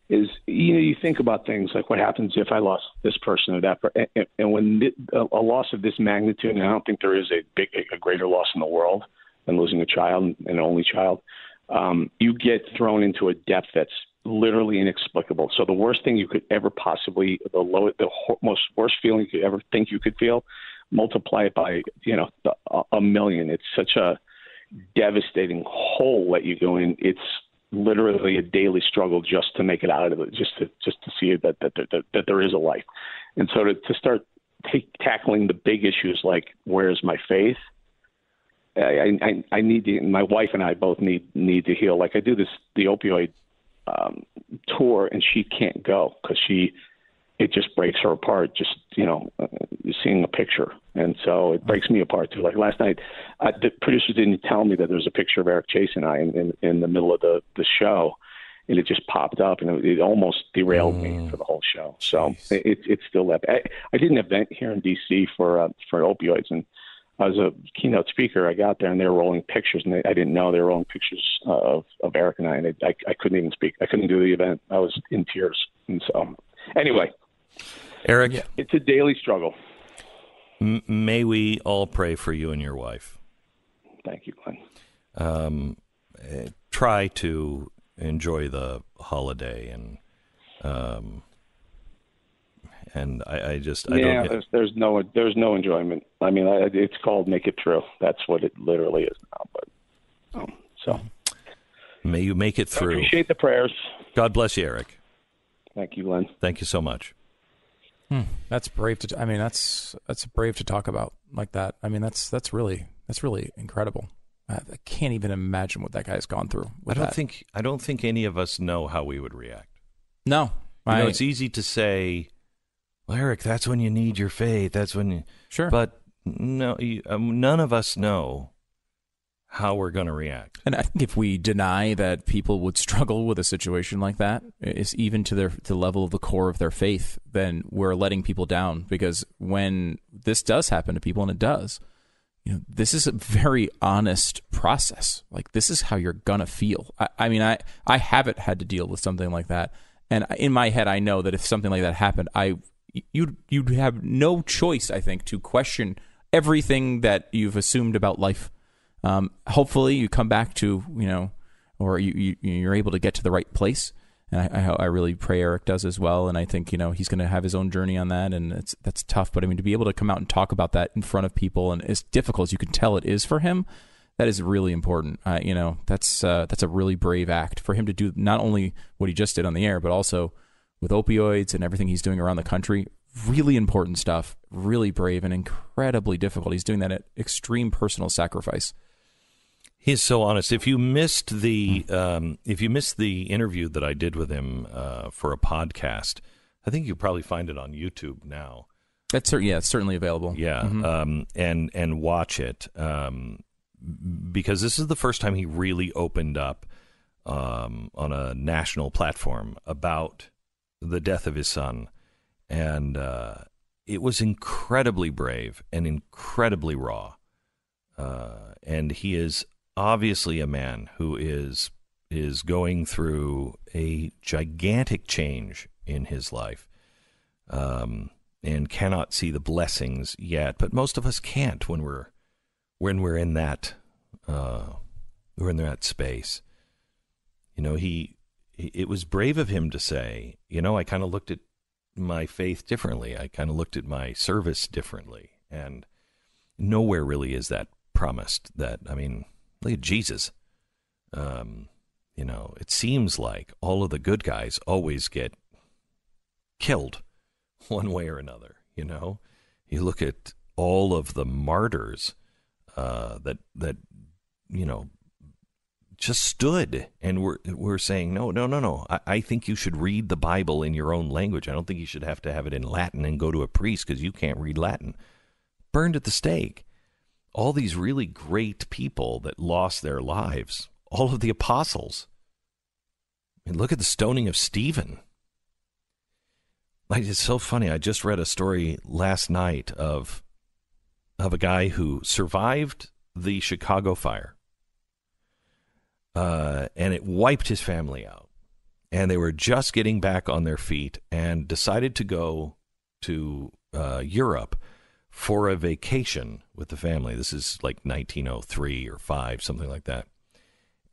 is, you think about things like what happens if I lost this person or that person, and when a loss of this magnitude, and I don't think there is a greater loss in the world than losing a child, an only child, you get thrown into a depth that's literally inexplicable. So the worst thing you could ever possibly, most worst feeling you could ever think you could feel, multiply it by, a million. It's such a devastating hole that you go in. It's literally a daily struggle just to make it out of it, just to see that there is a life. And so to start tackling the big issues like where's my faith, I need to. My wife and I both need to heal. Like I do the opioid tour, and she can't go because it just breaks her apart. Just seeing a picture, and so it breaks me apart too. Like last night, the producers didn't tell me that there was a picture of Eric Chase and I in the middle of the show, and it just popped up, and it almost derailed me for the whole show. So it's still that. I did an event here in D.C. for opioids, and I was a keynote speaker. I got there, and they were rolling pictures, and I didn't know they were rolling pictures of Eric and I, and I couldn't even speak. I couldn't do the event. I was in tears. And so, anyway, Eric, it's a daily struggle. May we all pray for you and your wife. Thank you, Glenn. Try to enjoy the holiday, and I don't get... there's no enjoyment. I mean, it's called make it through. That's what it literally is now. But so may you make it through. I appreciate the prayers. God bless you, Eric. Thank you, Glenn. Thank you so much. That's brave to. I mean, that's brave to talk about like that. I mean, that's really incredible. I can't even imagine what that guy's gone through. I don't think any of us know how we would react. No, it's easy to say, well, Eric, that's when you need your faith. That's when you... Sure. But no, none of us know how we're going to react. And I think if we deny that people would struggle with a situation like that, is even to the level of the core of their faith, then we're letting people down. Because when this does happen to people, and it does, this is a very honest process. Like, this is how you're going to feel. I mean, I haven't had to deal with something like that. And in my head, I know that if something like that happened, you'd have no choice, I think, to question everything that you've assumed about life. Hopefully you come back to, or you're able to get to the right place. And I really pray Eric does as well. And I think, he's going to have his own journey on that. And that's tough. But I mean, to be able to come out and talk about that in front of people, and as difficult as you can tell it is for him, that is really important. That's a really brave act for him to do, not only what he just did on the air, but also with opioids and everything he's doing around the country. really important stuff, really brave and incredibly difficult. He's doing that at extreme personal sacrifice. He's so honest. If you missed the interview that I did with him for a podcast, I think you'll probably find it on YouTube now. It's certainly available. Yeah, and watch it because this is the first time he really opened up on a national platform about the death of his son, and it was incredibly brave and incredibly raw. And he is obviously a man who is going through a gigantic change in his life. And cannot see the blessings yet, but most of us can't when we're in that space. You know, it was brave of him to say, you know, I kind of looked at my faith differently. I kind of looked at my service differently, and nowhere really is that promised. That, I mean, look at Jesus. You know, it seems like all of the good guys always get killed one way or another. You know, you look at all of the martyrs that you know just stood, and we're saying no. I think you should read the Bible in your own language. I don't think you should have to have it in Latin and go to a priest because you can't read Latin. Burned at the stake. All these really great people that lost their lives. All of the apostles. I mean, look at the stoning of Stephen. Like, it's so funny. I just read a story last night of a guy who survived the Chicago fire, and it wiped his family out. And they were just getting back on their feet and decided to go to Europe for a vacation with the family. This is like 1903 or 5, something like that.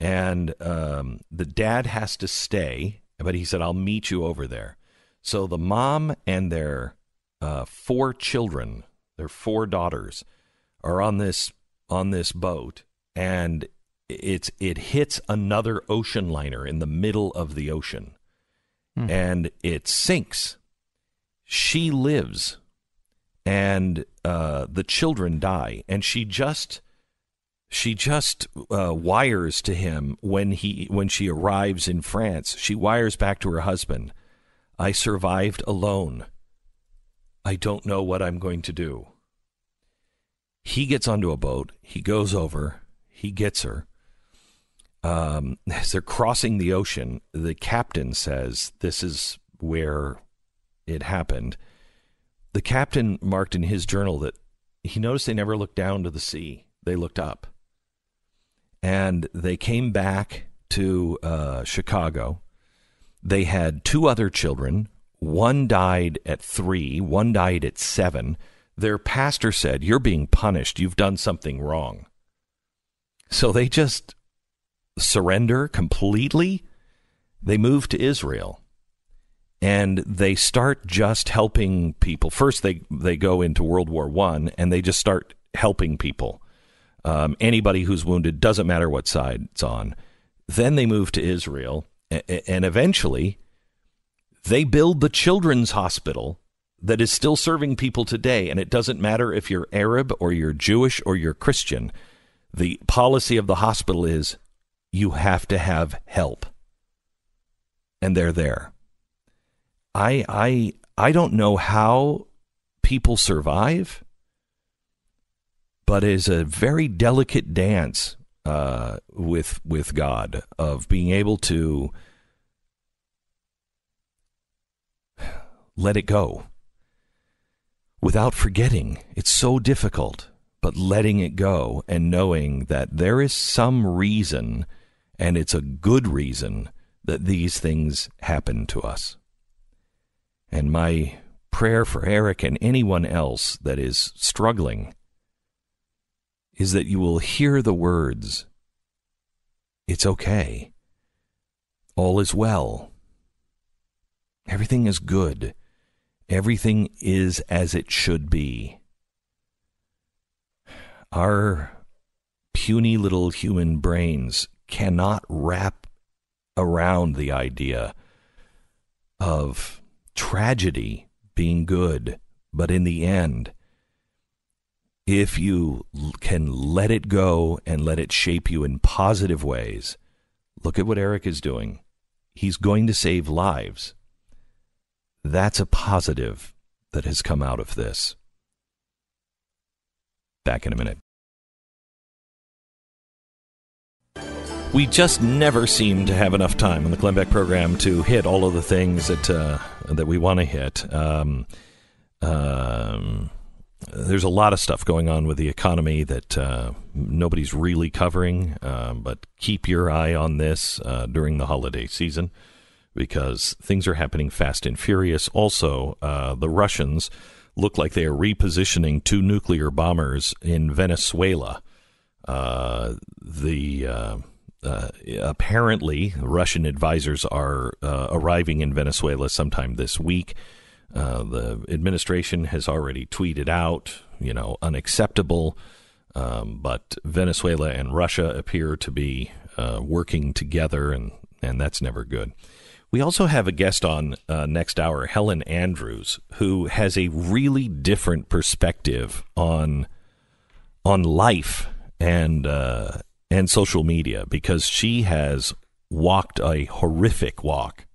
And the dad has to stay, but he said, I'll meet you over there. So the mom and their 4 children, their 4 daughters, are on this boat, and it hits another ocean liner in the middle of the ocean, and it sinks. She lives, and the children die, and she just wires to him when she arrives in France. She wires back to her husband, I survived alone. I don't know what I'm going to do. He gets onto a boat. He goes over. He gets her. As they're crossing the ocean, the captain says, this is where it happened. The captain marked in his journal that he noticed they never looked down to the sea. They looked up. And they came back to Chicago. They had 2 other children. One died at 3. One died at 7. Their pastor said, you're being punished. You've done something wrong. So they just surrender completely. They move to Israel. And they start just helping people. First, they go into World War I, and they just start helping people. Anybody who's wounded, doesn't matter what side it's on. Then they move to Israel. And eventually, they build the children's hospital that is still serving people today. And it doesn't matter if you're Arab or you're Jewish or you're Christian. The policy of the hospital is you have to have help. And they're there. I don't know how people survive, but it's a very delicate dance with God, of being able to let it go without forgetting. It's so difficult, but letting it go and knowing that there is some reason, and it's a good reason, that these things happen to us. And my prayer for Eric and anyone else that is struggling is that you will hear the words, it's okay. All is well. Everything is good. Everything is as it should be. Our puny little human brains cannot wrap around the idea of tragedy being good. But in the end, if you can let it go and let it shape you in positive ways, look at what Eric is doing. He's going to save lives. That's a positive that has come out of this. Back in a minute. We just never seem to have enough time on the Glenn Beck program to hit all of the things that we want to hit. There's a lot of stuff going on with the economy that nobody's really covering, but keep your eye on this during the holiday season because things are happening fast and furious. Also, the Russians look like they are repositioning 2 nuclear bombers in Venezuela. Apparently, Russian advisors are arriving in Venezuela sometime this week. The administration has already tweeted out, unacceptable. But Venezuela and Russia appear to be working together, and that's never good. We also have a guest on next hour, Helen Andrews, who has a really different perspective on life and social media because she has walked a horrific walk.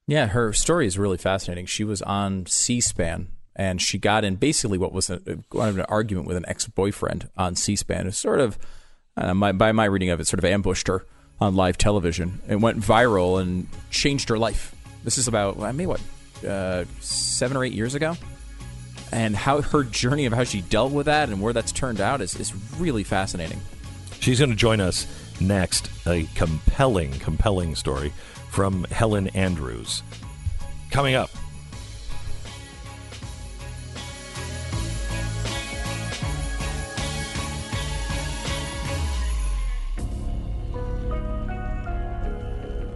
Yeah, her story is really fascinating. She was on C-SPAN, and she got in basically what was an argument with an ex-boyfriend on C-SPAN. It sort of, by my reading of it, sort of ambushed her on live television. It went viral and changed her life. This is about, 7 or 8 years ago? And how her journey of how she dealt with that and where that's turned out is really fascinating. She's going to join us next, a compelling story from Helen Andrews. Coming up.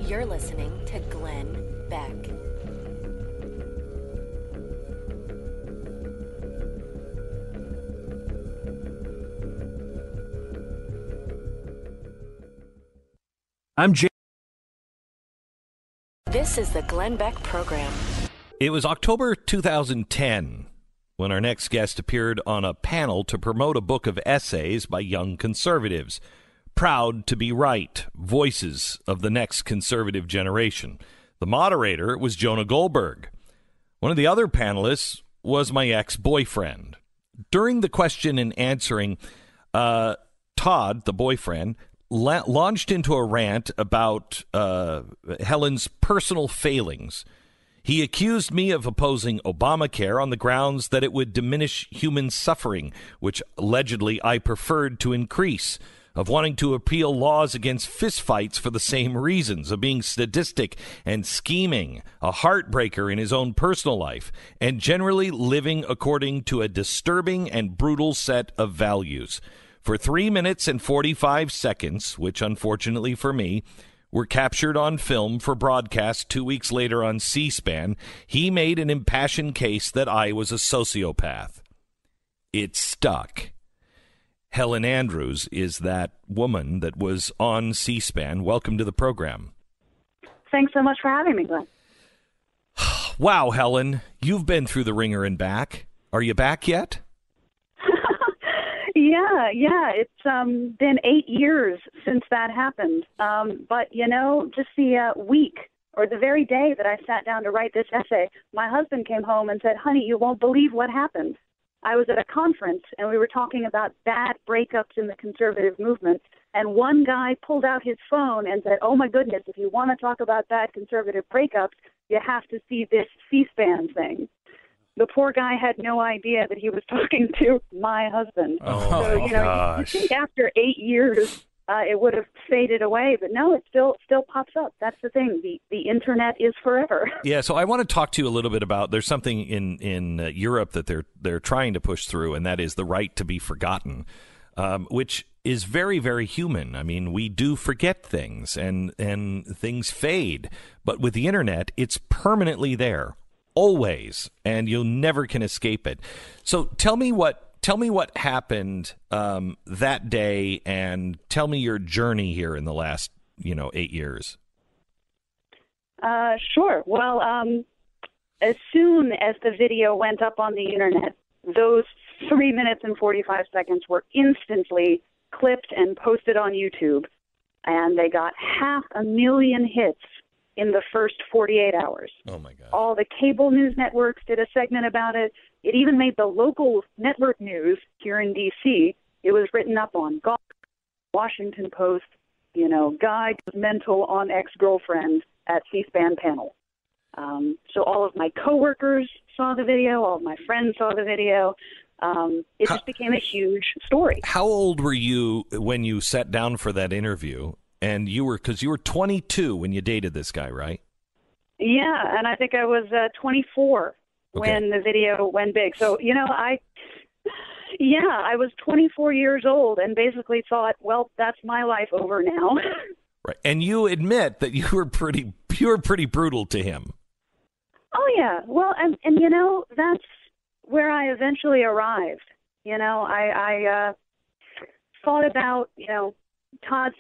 You're listening to Glenn Beck. I'm Jay. This is the Glenn Beck program. It was October 2010 when our next guest appeared on a panel to promote a book of essays by young conservatives. Proud to be right, voices of the next conservative generation. The moderator was Jonah Goldberg. One of the other panelists was my ex-boyfriend. During the question and answering, Todd, the boyfriend, launched into a rant about Helen's personal failings. He accused me of opposing Obamacare on the grounds that it would diminish human suffering, which allegedly I preferred to increase, of wanting to appeal laws against fistfights for the same reasons, of being sadistic and scheming, a heartbreaker in his own personal life, and generally living according to a disturbing and brutal set of values. For 3 minutes and 45 seconds, which unfortunately for me, were captured on film for broadcast 2 weeks later on C-SPAN, he made an impassioned case that I was a sociopath. It stuck. Helen Andrews is that woman that was on C-SPAN. Welcome to the program. Thanks so much for having me, Glenn. Wow, Helen, you've been through the ringer and back. Are you back yet? Yeah. It's been 8 years since that happened. But, just the week or the very day that I sat down to write this essay, my husband came home and said, honey, you won't believe what happened. I was at a conference, and we were talking about bad breakups in the conservative movement, and one guy pulled out his phone and said, oh, my goodness, if you want to talk about bad conservative breakups, you have to see this C-SPAN thing. The poor guy had no idea that he was talking to my husband. Gosh. You think after 8 years it would have faded away, but no, it still pops up. That's the thing. The internet is forever. Yeah, so I want to talk to you a little bit about. There's something in Europe that they're trying to push through, and that is the right to be forgotten, which is very, very human. I mean, we do forget things, and things fade, but with the internet, it's permanently there. Always, and you never can escape it. So tell me what happened that day, and tell me your journey here in the last 8 years. Sure. Well, as soon as the video went up on the internet, those 3 minutes and 45 seconds were instantly clipped and posted on YouTube, and they got 500,000 hits in the first 48 hours. Oh, my God. All the cable news networks did a segment about it. It even made the local network news here in D.C. It was written up on Washington Post, guy goes mental on ex-girlfriend at C-SPAN panel. So all of my coworkers saw the video, all of my friends saw the video. It just became a huge story. How old were you when you sat down for that interview? And because you were 22 when you dated this guy, right? Yeah, and I think I was 24 when the video went big. So, I was 24 years old and basically thought, well, that's my life over now. Right. And you admit that you were pretty brutal to him. Oh, yeah. Well, and that's where I eventually arrived. I thought about, Todd's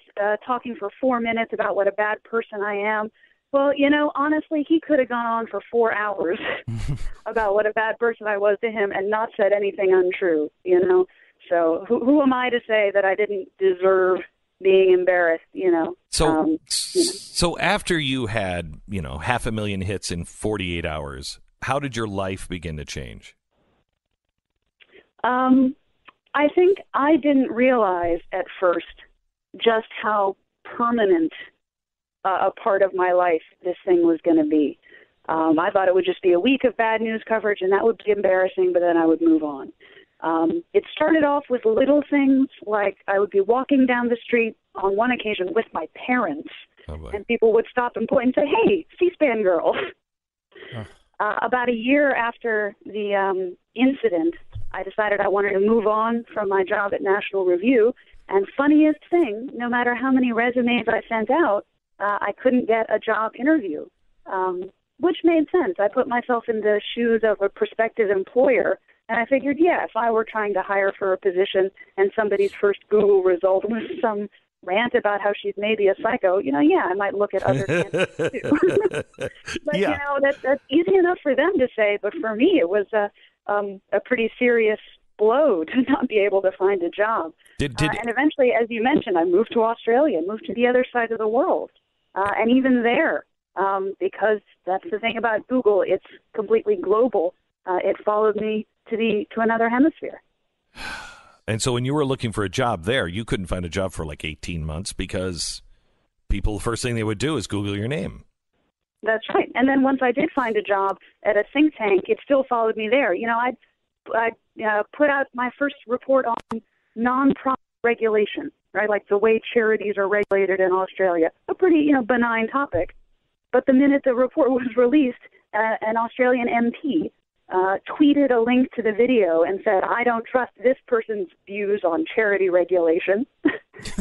talking for 4 minutes about what a bad person I am. Well, honestly, he could have gone on for 4 hours about what a bad person I was to him and not said anything untrue, So who am I to say that I didn't deserve being embarrassed, So after you had, 500,000 hits in 48 hours, how did your life begin to change? I think I didn't realize at first just how permanent a part of my life this thing was going to be. I thought it would just be a week of bad news coverage, and that would be embarrassing, but then I would move on. It started off with little things, like I would be walking down the street on one occasion with my parents, and people would stop and point and say, "Hey, C-SPAN girl." About a year after the incident, I decided I wanted to move on from my job at National Review. And funniest thing, no matter how many resumes I sent out, I couldn't get a job interview, which made sense. I put myself in the shoes of a prospective employer, and I figured, if I were trying to hire for a position and somebody's first Google result was some rant about how she's maybe a psycho, I might look at other candidates too. But, that's easy enough for them to say, but for me it was a pretty serious blow to not be able to find a job. And eventually, as you mentioned, I moved to Australia, moved to the other side of the world. And even there, because that's the thing about Google, it's completely global. It followed me to another hemisphere. And so when you were looking for a job there, you couldn't find a job for like 18 months because people, the first thing they would do is Google your name. That's right. And then once I did find a job at a think tank, it still followed me there. I put out my first report on non-profit regulation, right? Like the way charities are regulated in Australia. A pretty, benign topic. But the minute the report was released, an Australian MP tweeted a link to the video and said, "I don't trust this person's views on charity regulation."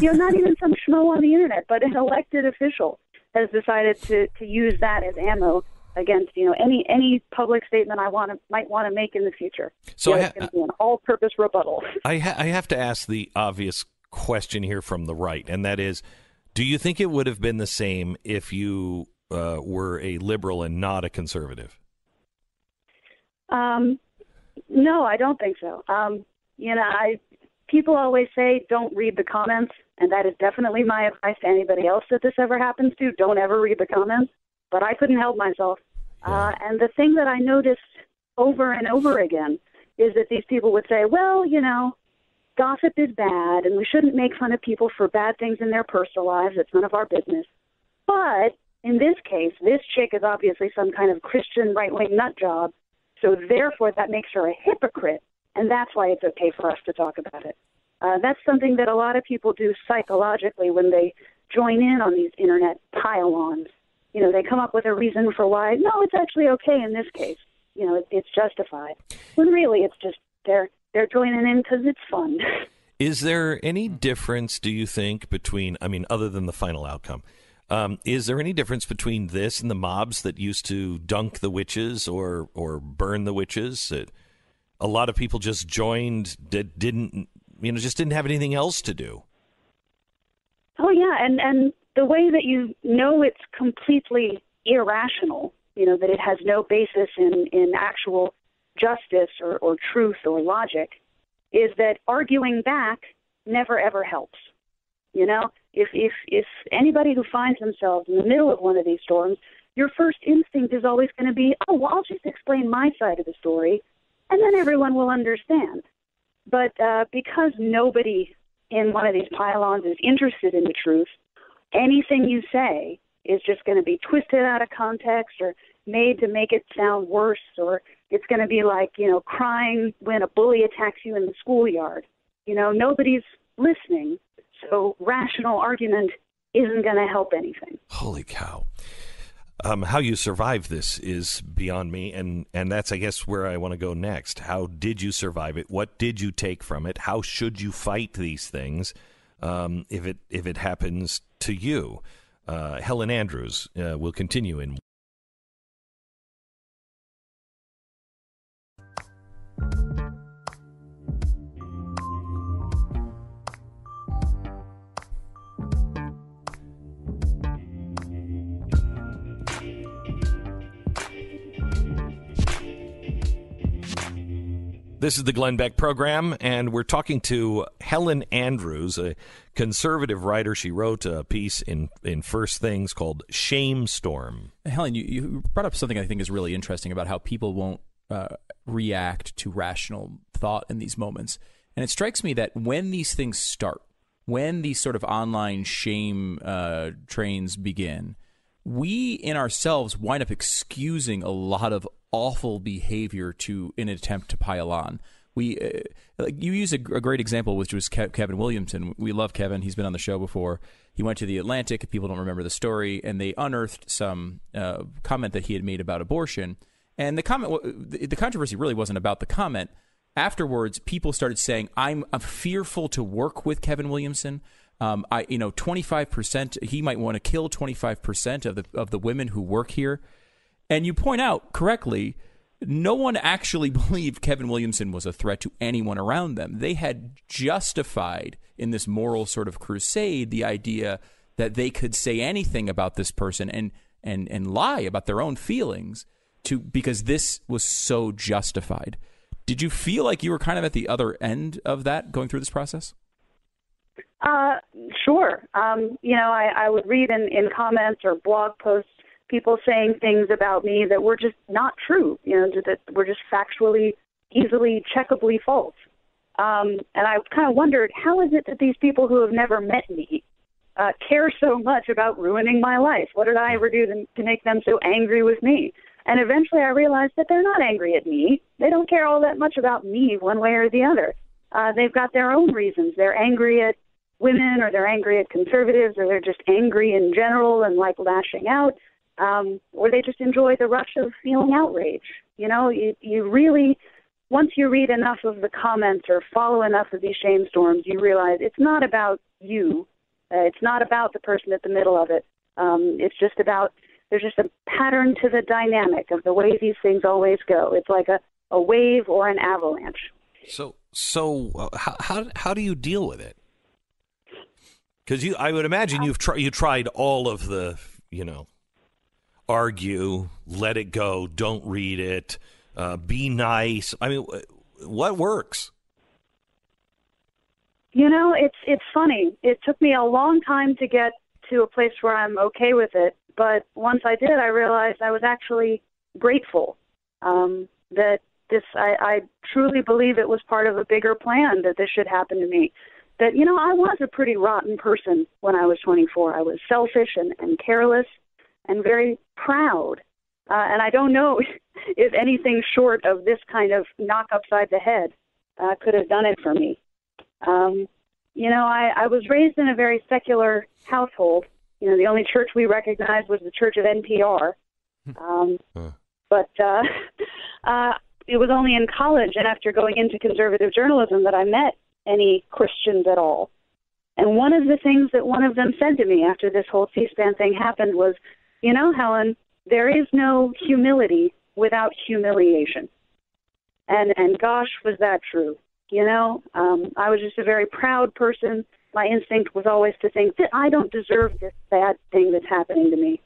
Not even some schmo on the internet, but an elected official has decided to use that as ammo against any public statement I might want to make in the future. So it's going to be an all-purpose rebuttal. I have to ask the obvious question here from the right, and that is, do you think it would have been the same if you were a liberal and not a conservative? No, I don't think so. People always say don't read the comments, and that is definitely my advice to anybody else that this ever happens to. Don't ever read the comments. But I couldn't help myself. And the thing that I noticed over and over again is that these people would say, well, gossip is bad, and we shouldn't make fun of people for bad things in their personal lives. It's none of our business. But in this case, this chick is obviously some kind of Christian right-wing nut job, so therefore that makes her a hypocrite, and that's why it's okay for us to talk about it. That's something that a lot of people do psychologically when they join in on these internet pile-ons. They come up with a reason for why, no, it's actually okay in this case. It's justified. When really it's just they're joining in because it's fun. Is there any difference, do you think, between, other than the final outcome, is there any difference between this and the mobs that used to dunk the witches or burn the witches? A lot of people just joined that didn't have anything else to do. Oh, yeah, and the way that it's completely irrational that it has no basis in actual justice or truth or logic, is that arguing back never, ever helps. If anybody who finds themselves in the middle of one of these storms, your first instinct is always going to be, I'll just explain my side of the story, and then everyone will understand. But because nobody in one of these pylons is interested in the truth, anything you say is just going to be twisted out of context or made to make it sound worse, or it's going to be like, crying when a bully attacks you in the schoolyard. Nobody's listening, so rational argument isn't going to help anything. Holy cow. How you survive this is beyond me, and that's, I guess, where I want to go next. How did you survive it? What did you take from it? How should you fight these things if it happens to you? Helen Andrews will continue in. This is the Glenn Beck program, and we're talking to Helen Andrews, a conservative writer. She wrote a piece in First Things called Shame Storm. Helen, you brought up something I think is really interesting about how people won't react to rational thought in these moments. And it strikes me that when these things start, when these sort of online shame trains begin, we in ourselves wind up excusing a lot of awful behavior in an attempt to pile on. You use a great example, which was Kevin Williamson. We love Kevin. He's been on the show before. He went to the Atlantic. If people don't remember the story, and they unearthed some comment that he had made about abortion. And the controversy really wasn't about the comment. Afterwards, people started saying, I'm fearful to work with Kevin Williamson. 25%, he might want to kill 25% of the women who work here. And you point out correctly, no one actually believed Kevin Williamson was a threat to anyone around them. They had justified in this moral sort of crusade the idea that they could say anything about this person and lie about their own feelings because this was so justified. Did you feel like you were kind of at the other end of that going through this process? Sure. I would read in comments or blog posts people saying things about me that were just not true, that were just factually, easily checkably false. And I kind of wondered, how is it that these people who have never met me care so much about ruining my life? What did I ever do to make them so angry with me? And eventually I realized that they're not angry at me. They don't care all that much about me one way or the other. They've got their own reasons. They're angry at women, or they're angry at conservatives, or they're just angry in general and like lashing out. Or they just enjoy the rush of feeling outrage. You really, once you read enough of the comments or follow enough of these shame storms, you realize it's not about you. It's not about the person at the middle of it. It's just about, there's just a pattern to the dynamic of the way these things always go. It's like a wave or an avalanche. So how do you deal with it? Because I would imagine you tried all of the, argue, let it go, don't read it, be nice. I mean, what works? It's funny. It took me a long time to get to a place where I'm okay with it. But once I did, I realized I was actually grateful that I truly believe it was part of a bigger plan that this should happen to me. That, I was a pretty rotten person when I was 24. I was selfish and careless and very proud. And I don't know if anything short of this kind of knock upside the head could have done it for me. I was raised in a very secular household. The only church we recognized was the Church of NPR. But it was only in college and after going into conservative journalism that I met any Christians at all. And one of the things that one of them said to me after this whole C-SPAN thing happened was, Helen, there is no humility without humiliation. And gosh, was that true. I was just a very proud person. My instinct was always to think that I don't deserve this bad thing that's happening to me.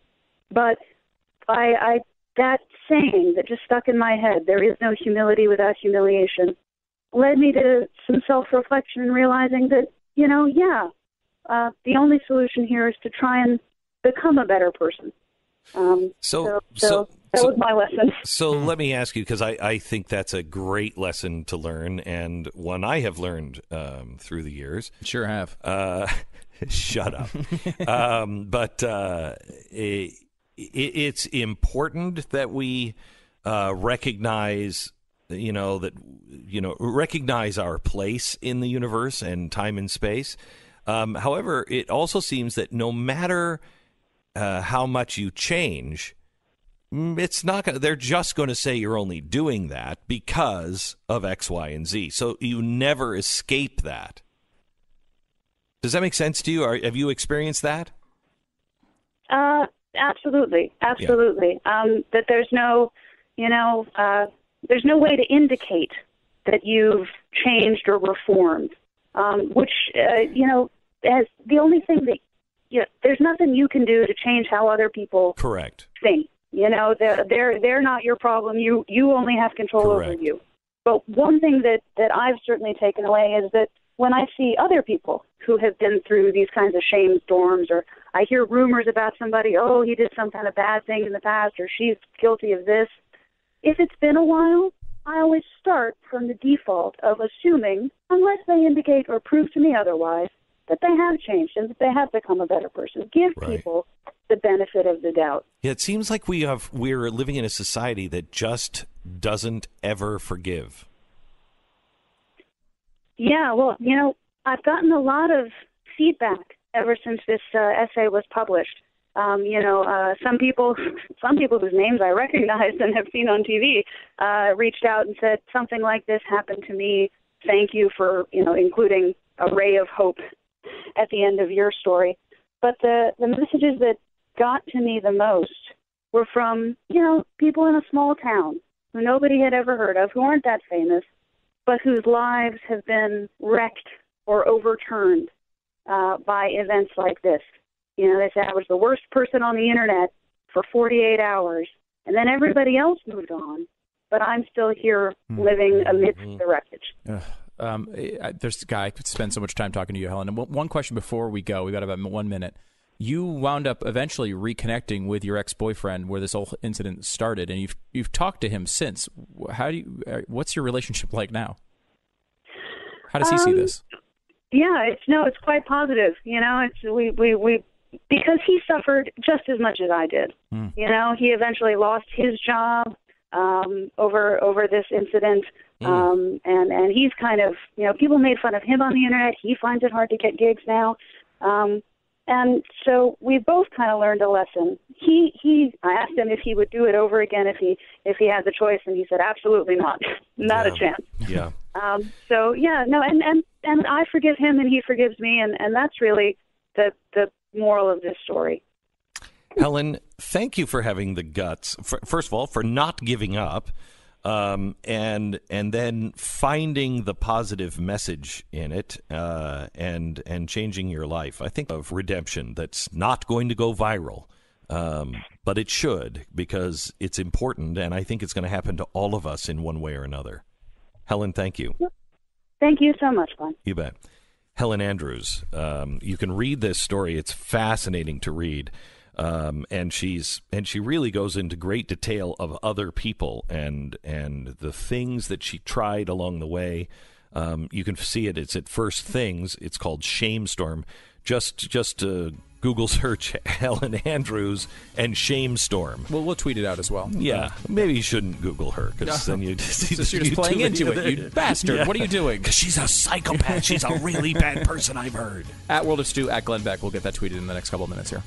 But I that saying that just stuck in my head, there is no humility without humiliation, led me to some self-reflection and realizing that, the only solution here is to try and become a better person. So that was my lesson. So let me ask you, because I think that's a great lesson to learn, and one I have learned through the years. Sure have. Shut up. But it's important that we recognize, recognize our place in the universe and time and space. However, it also seems that no matter how much you change, it's not going. They're just going to say you're only doing that because of X, Y, and Z. So you never escape that. Does that make sense to you? Have you experienced that? Absolutely. That there's no, there's no way to indicate that you've changed or reformed. Which as the only thing that there's nothing you can do to change how other people think. They're not your problem. You only have control over you. But one thing that I've certainly taken away is that when I see other people who have been through these kinds of shame storms, or I hear rumors about somebody, oh, he did some kind of bad thing in the past, or she's guilty of this, if it's been a while, I always start from the default of assuming, unless they indicate or prove to me otherwise, that they have changed and that they have become a better person. Give people the benefit of the doubt. Yeah, it seems like we're living in a society that just doesn't ever forgive. Yeah, well, I've gotten a lot of feedback ever since this essay was published. Some people whose names I recognized and have seen on TV reached out and said something like, this happened to me. Thank you for, including a ray of hope at the end of your story. But the messages that got to me the most were from, people in a small town who nobody had ever heard of, who aren't that famous, but whose lives have been wrecked or overturned by events like this. They said I was the worst person on the internet for 48 hours, and then everybody else moved on, but I'm still here living amidst the wreckage. There's a guy I could spend so much time talking to you, Helen. And one question before we go. We got about 1 minute. You wound up eventually reconnecting with your ex-boyfriend where this whole incident started, and you've talked to him since. What's your relationship like now? How does he see this? Yeah, it's quite positive. We because he suffered just as much as I did. He eventually lost his job over this incident. And he's kind of, people made fun of him on the internet. He finds it hard to get gigs now. And so we both kind of learned a lesson. I asked him if he would do it over again if he had the choice, and he said, absolutely not. Not a chance. Yeah. And I forgive him and he forgives me, and that's really the moral of this story. Helen, thank you for having the guts, first of all, for not giving up, and then finding the positive message in it, and changing your life. I think of redemption that's not going to go viral, but it should, because it's important, and I think it's going to happen to all of us in one way or another. Helen, thank you. Thank you so much, Glenn. You bet. Helen Andrews. You can read this story. It's fascinating to read. And she really goes into great detail of other people and the things that she tried along the way. You can see it. It's at First Things. It's called Shame Storm. Just Google search Helen Andrews and Shame Storm. Well, we'll tweet it out as well. Yeah, maybe you shouldn't Google her, because then you're just playing into it. You bastard! Yeah. What are you doing? Because she's a psychopath. She's a really bad person, I've heard. At World of Stu, at Glenn Beck. We'll get that tweeted in the next couple of minutes here.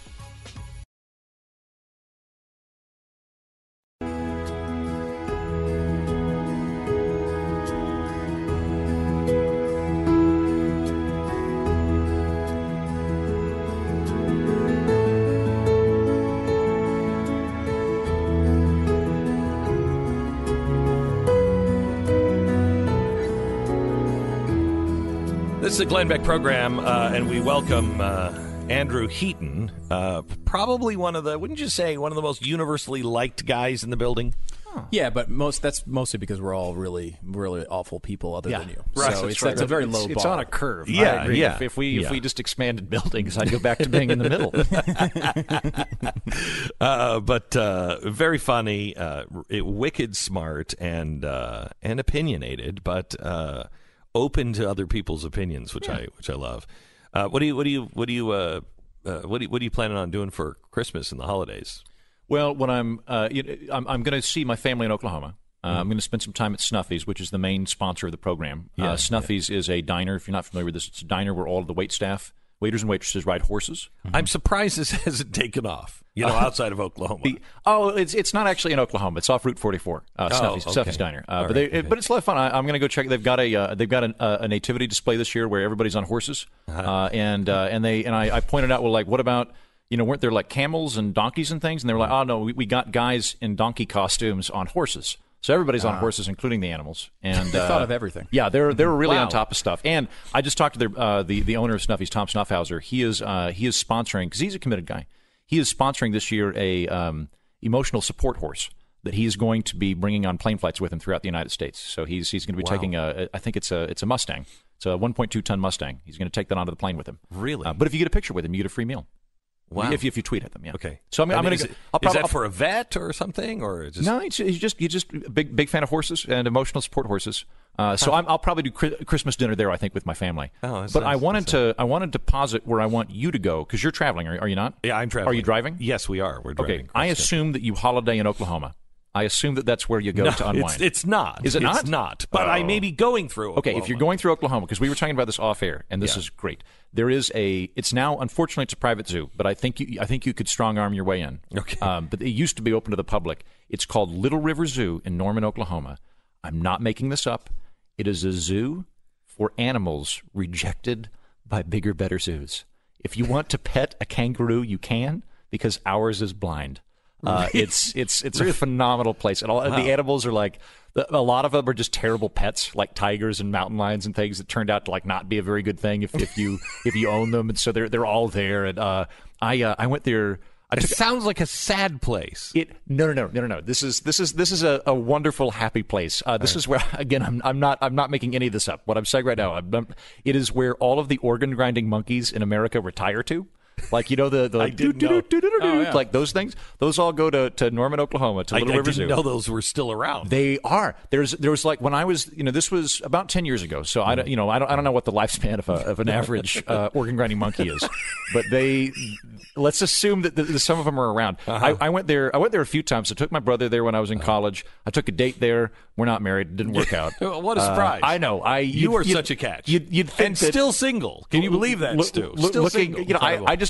This is the Glenn Beck program, and we welcome Andrew Heaton, probably wouldn't you say, one of the most universally liked guys in the building? Yeah, but that's mostly because we're all really, really awful people other than you. Right. So That's it's a very low bar. It's on a curve. Yeah, I agree. yeah. If we just expanded buildings, I'd go back to being in the middle. But very funny, wicked smart, and opinionated, but open to other people's opinions, which I love. What are you planning on doing for Christmas and the holidays? Well, when I'm going to see my family in Oklahoma. I'm going to spend some time at Snuffy's, which is the main sponsor of the program. Snuffy's is a diner. If you're not familiar with this, it's a diner where all of the waiters and waitresses ride horses. I'm surprised this hasn't taken off, outside of Oklahoma. It's not actually in Oklahoma. It's off Route 44, Snuffy's Diner. But it's a lot of fun. I'm going to go check. They've got a nativity display this year where everybody's on horses. I pointed out, well, like, what about, weren't there like camels and donkeys and things? And they were like, oh no, we got guys in donkey costumes on horses. So everybody's on horses, including the animals. And they thought of everything. Yeah, they're really on top of stuff. And I just talked to the owner of Snuffy's, Tom Snuffhauser. He is sponsoring, because he's a committed guy. He is sponsoring this year a emotional support horse that he's going to be bringing on plane flights with him throughout the United States. So he's going to be taking I think it's a Mustang. It's a 1.2 ton Mustang. He's going to take that onto the plane with him. Really? But if you get a picture with him, you get a free meal. Wow. If you tweet at them, yeah. Okay. So I'm going to. Is that for a vet or something, or just... No? He's just a big fan of horses and emotional support horses. So I'll probably do Christmas dinner there, I think, with my family. Oh, but I wanted to posit where I want you to go, because you're traveling. Are you not? Yeah, I'm traveling. Are you driving? Yes, we are. We're driving. Okay. I assume that you holiday in Oklahoma. I assume that's where you go to unwind. It's not. Is it not? It's not. But I may be going through Oklahoma. Okay, if you're going through Oklahoma, because we were talking about this off air, and this is great. There is it's now, unfortunately, it's a private zoo, but I think you could strong arm your way in. Okay. But it used to be open to the public. It's called Little River Zoo in Norman, Oklahoma. I'm not making this up. It is a zoo for animals rejected by bigger, better zoos. If you want to pet a kangaroo, you can, because ours is blind. It's a phenomenal place, and the animals are like, a lot of them are just terrible pets, like tigers and mountain lions and things that turned out to like not be a very good thing if you own them, and so they're all there. And I went there. It sounds like a sad place. No. This is a wonderful, happy place. This is where, again, I'm not making any of this up. What I'm saying right now, it is where all of the organ grinding monkeys in America retire to. Like, the like those things. Those all go to Norman, Oklahoma, to Little River Zoo. I didn't know those were still around. They are. There was like, when I was, this was about 10 years ago. So I don't know what the lifespan of an average organ grinding monkey is, but let's assume that some of them are around. I went there a few times. I took my brother there when I was in college. I took a date there. We're not married. It didn't work out. What a surprise! I know. You are such a catch. You'd think and still single. Can you believe that, Stu? Still single.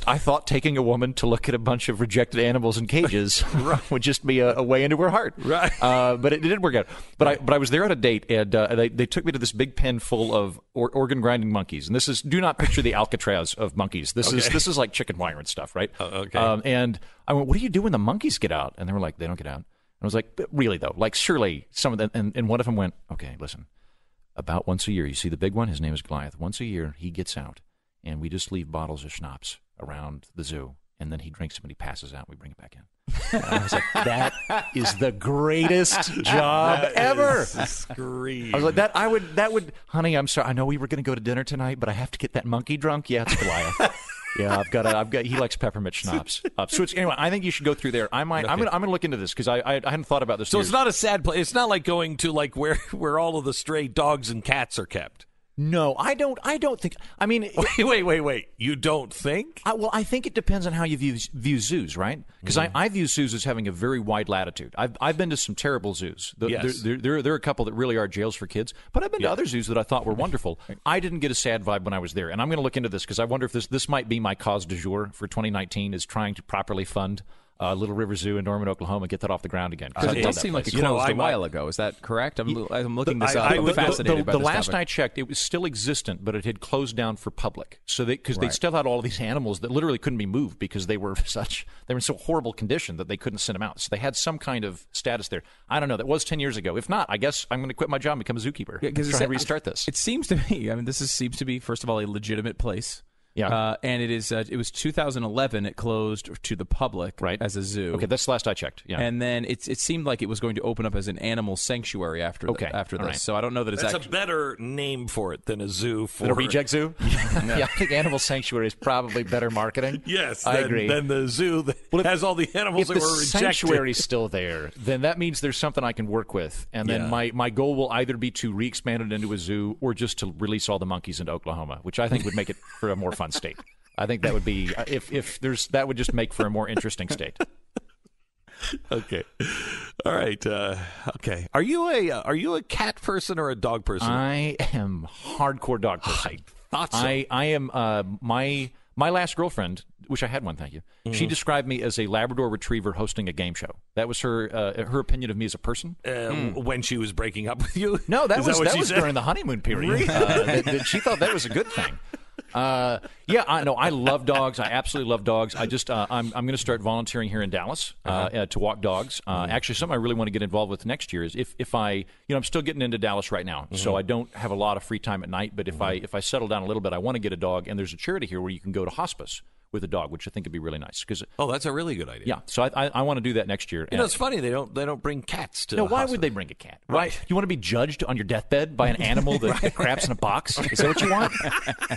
I thought taking a woman to look at a bunch of rejected animals in cages would just be a way into her heart. Right. But it didn't work out. But I was there on a date, and they took me to this big pen full of organ grinding monkeys. And do not picture the Alcatraz of monkeys. This is like chicken wire and stuff, right? Okay. And I went, what do you do when the monkeys get out? And they were like, they don't get out. I was like, but really though, like surely some of them, and one of them went, okay, listen, about once a year, you see the big one, his name is Goliath. Once a year, he gets out, and we just leave bottles of schnapps around the zoo, and then he drinks them and he passes out, and we bring it back in. And I was like, that is the greatest job ever. I was like, that would, honey, I'm sorry, I know we were going to go to dinner tonight, but I have to get that monkey drunk. Yeah, it's Goliath. Yeah, I've got. He likes peppermint schnapps. So anyway, I think you should go through there. I'm gonna look into this because I hadn't thought about this. So it's not a sad place. It's not like going to like where all of the stray dogs and cats are kept. No, I don't think. I mean, wait. You don't think? Well, I think it depends on how you view zoos, right? Because I view zoos as having a very wide latitude. I've been to some terrible zoos. Yes. There are a couple that really are jails for kids, but I've been to other zoos that I thought were wonderful. I didn't get a sad vibe when I was there, and I'm going to look into this because I wonder if this might be my cause du jour for 2019 is trying to properly fund Little River Zoo in Norman, Oklahoma, get that off the ground again. Because it does seem like it closed a while ago. Is that correct? I'm looking this up. I'm fascinated by the this last topic. I checked, it was still existent, but it had closed down for public. So they still had all of these animals that literally couldn't be moved because they were in so horrible condition that they couldn't send them out. So they had some kind of status there. I don't know. That was 10 years ago. If not, I guess I'm going to quit my job and become a zookeeper. Try to restart this. It seems to me. I mean, seems to be first of all a legitimate place. Yeah, and it was 2011. It closed to the public as a zoo. Okay, that's the last I checked. Yeah, and then it seemed like it was going to open up as an animal sanctuary after this. Right. So I don't know that that's a better name for it than a zoo. Than a reject zoo. Yeah, I think animal sanctuary is probably better marketing. Yes, I agree. Than the zoo that has all the animals that were rejected. If the sanctuary's still there, then that means there's something I can work with, and then my goal will either be to re-expand it into a zoo or just to release all the monkeys into Oklahoma, which I think would make it for a more fun state. I think that would be that would just make for a more interesting state. Okay, all right. Okay, are you a cat person or a dog person? I am hardcore dog person. I thought so. I am my last girlfriend. Wish I had one. Thank you. Mm-hmm. She described me as a Labrador Retriever hosting a game show. That was her opinion of me as a person. When she was breaking up with you? No, that was during the honeymoon period. She thought that was a good thing. I love dogs. I absolutely love dogs. I just I'm going to start volunteering here in Dallas to walk dogs. Actually, something I really want to get involved with next year is if I I'm still getting into Dallas right now, so I don't have a lot of free time at night. But if I settle down a little bit, I want to get a dog. And there's a charity here where you can go to hospice with a dog, which I think would be really nice. That's a really good idea. Yeah, so I want to do that next year. It's funny they don't bring cats to. No, why hospice. would they bring a cat? Right? You want to be judged on your deathbed by an animal that craps in a box? Is that what you want?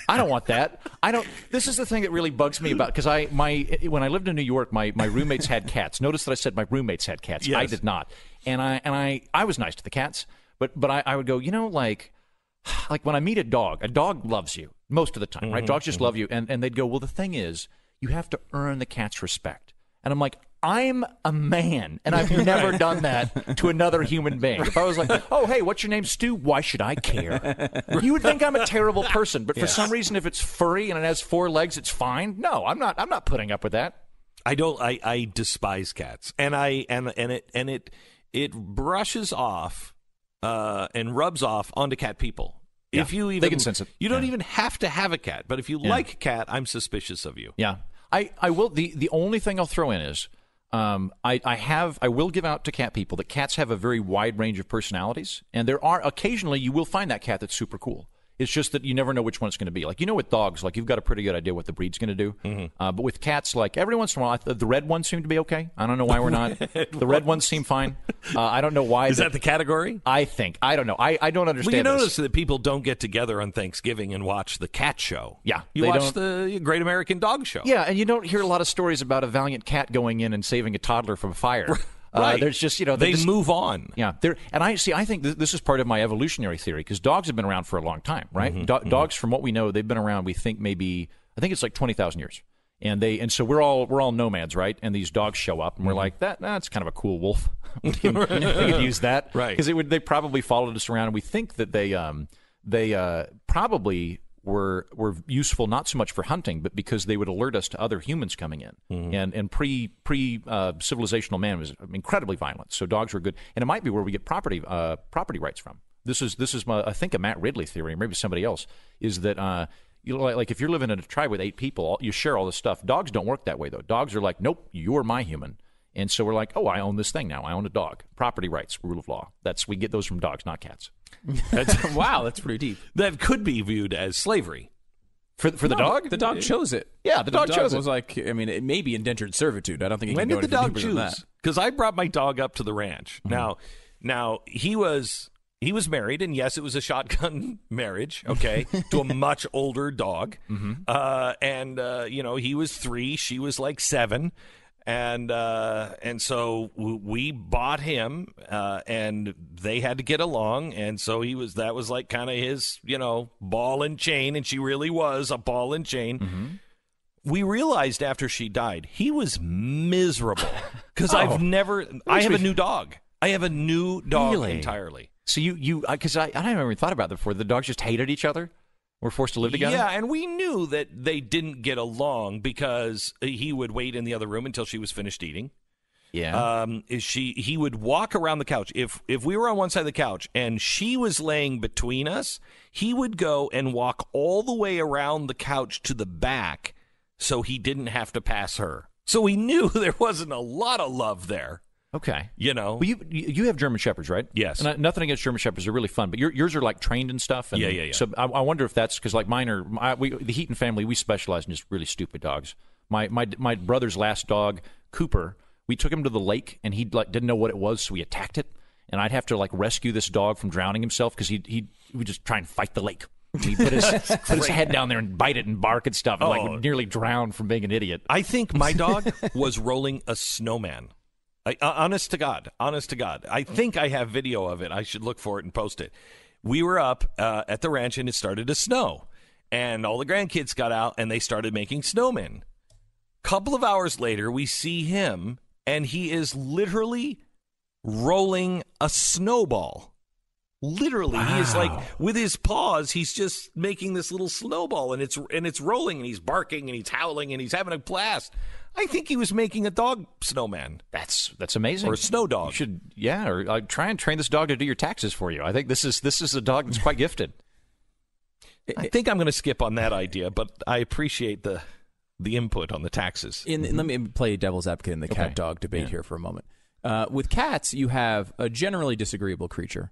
I don't want that. I don't. This is the thing that really bugs me about because when I lived in New York, my roommates had cats. Notice that I said my roommates had cats. Yes. I did not, and I was nice to the cats, but I would go, like when I meet a dog loves you most of the time, right? Dogs just love you, and they'd go, well, the thing is, you have to earn the cat's respect. And I'm like, I'm a man, and I've never done that to another human being. If I was like, oh, hey, what's your name, Stu? Why should I care? You would think I'm a terrible person, but for some reason, if it's furry and it has 4 legs, it's fine. No, I'm not putting up with that. I despise cats, and it brushes off and rubs off onto cat people. Yeah, if you even, they can sense it. You don't even have to have a cat, but if you like a cat, I'm suspicious of you. Yeah, I will. The only thing I'll throw in is I will give out to cat people that cats have a very wide range of personalities, and there are occasionally you will find that cat that's super cool. It's just that you never know which one it's going to be. Like, with dogs, like, you've got a pretty good idea what the breed's going to do. But with cats, like, every once in a while, the red ones seem to be okay. I don't know why we're not. The red ones seem fine. I don't know why. Is that the category? I think. I don't know. I don't understand Well, you notice that people don't get together on Thanksgiving and watch the cat show. Yeah. You watch the Great American Dog Show. Yeah, and you don't hear a lot of stories about a valiant cat going in and saving a toddler from a fire. Right. There's just, they move on. Yeah. I think this is part of my evolutionary theory because dogs have been around for a long time, right? Dogs, from what we know, they've been around, we think I think it's like 20,000 years. And so we're all nomads, right? And these dogs show up and we're like, that's kind of a cool wolf. we could use that. Right. Because they probably followed us around, and we think that they probably were useful not so much for hunting, but because they would alert us to other humans coming in. And pre civilizational man was incredibly violent, so dogs were good. And it might be where we get property rights from. This is I think a Matt Ridley theory, or maybe somebody else, is that like if you're living in a tribe with 8 people, you share all this stuff. Dogs don't work that way though. Dogs are like, nope, you're my human. And so we're like, oh, I own this thing now. I own a dog. Property rights, rule of law. We get those from dogs, not cats. Wow, that's pretty deep. That could be viewed as slavery. For the dog? The dog chose it. Yeah, the dog chose it. Was like, it may be indentured servitude. I don't think it When can go did the any dog deeper than that. choose? Because I brought my dog up to the ranch. Now he was married, and yes, it was a shotgun marriage, okay, to a much older dog. He was 3, she was like 7. And so we bought him, and they had to get along, and so that was like kind of his, ball and chain, and she really was a ball and chain. We realized after she died, he was miserable because I have a new dog. I have a new dog entirely. So because I haven't even thought about that before. The dogs just hated each other. We're forced to live together? Yeah, and we knew that they didn't get along because he would wait in the other room until she was finished eating. Yeah. He would walk around the couch. If we were on one side of the couch and she was laying between us, he would go and walk all the way around the couch to the back so he didn't have to pass her. So we knew there wasn't a lot of love there. Okay. You know? Well, you have German Shepherds, right? Yes. And nothing against German Shepherds. They're really fun. But yours are like trained and stuff. And Yeah. So I wonder if that's because like mine are, the Heaton family, we specialize in just really stupid dogs. My brother's last dog, Cooper, we took him to the lake and he like didn't know what it was, so we attacked it. And I'd have to like rescue this dog from drowning himself because he would just try and fight the lake. He put his head down there and bite it and bark and stuff, and like would nearly drown from being an idiot. I think my dog was rolling a snowman. Honest to God. I think I have video of it. I should look for it and post it. We were up at the ranch and it started to snow, and all the grandkids got out and they started making snowmen. Couple of hours later, we see him, and he is literally rolling a snowball. Literally, He is like with his paws. He's just making this little snowball, and it's rolling, and he's barking, and he's howling, and he's having a blast. I think he was making a dog snowman. That's amazing. Or a snow dog. You should, or try and train this dog to do your taxes for you. I think this is a dog that's quite gifted. I think I'm going to skip on that idea, but I appreciate the input on the taxes. Let me play devil's advocate in the cat-dog debate here for a moment. With cats, you have a generally disagreeable creature,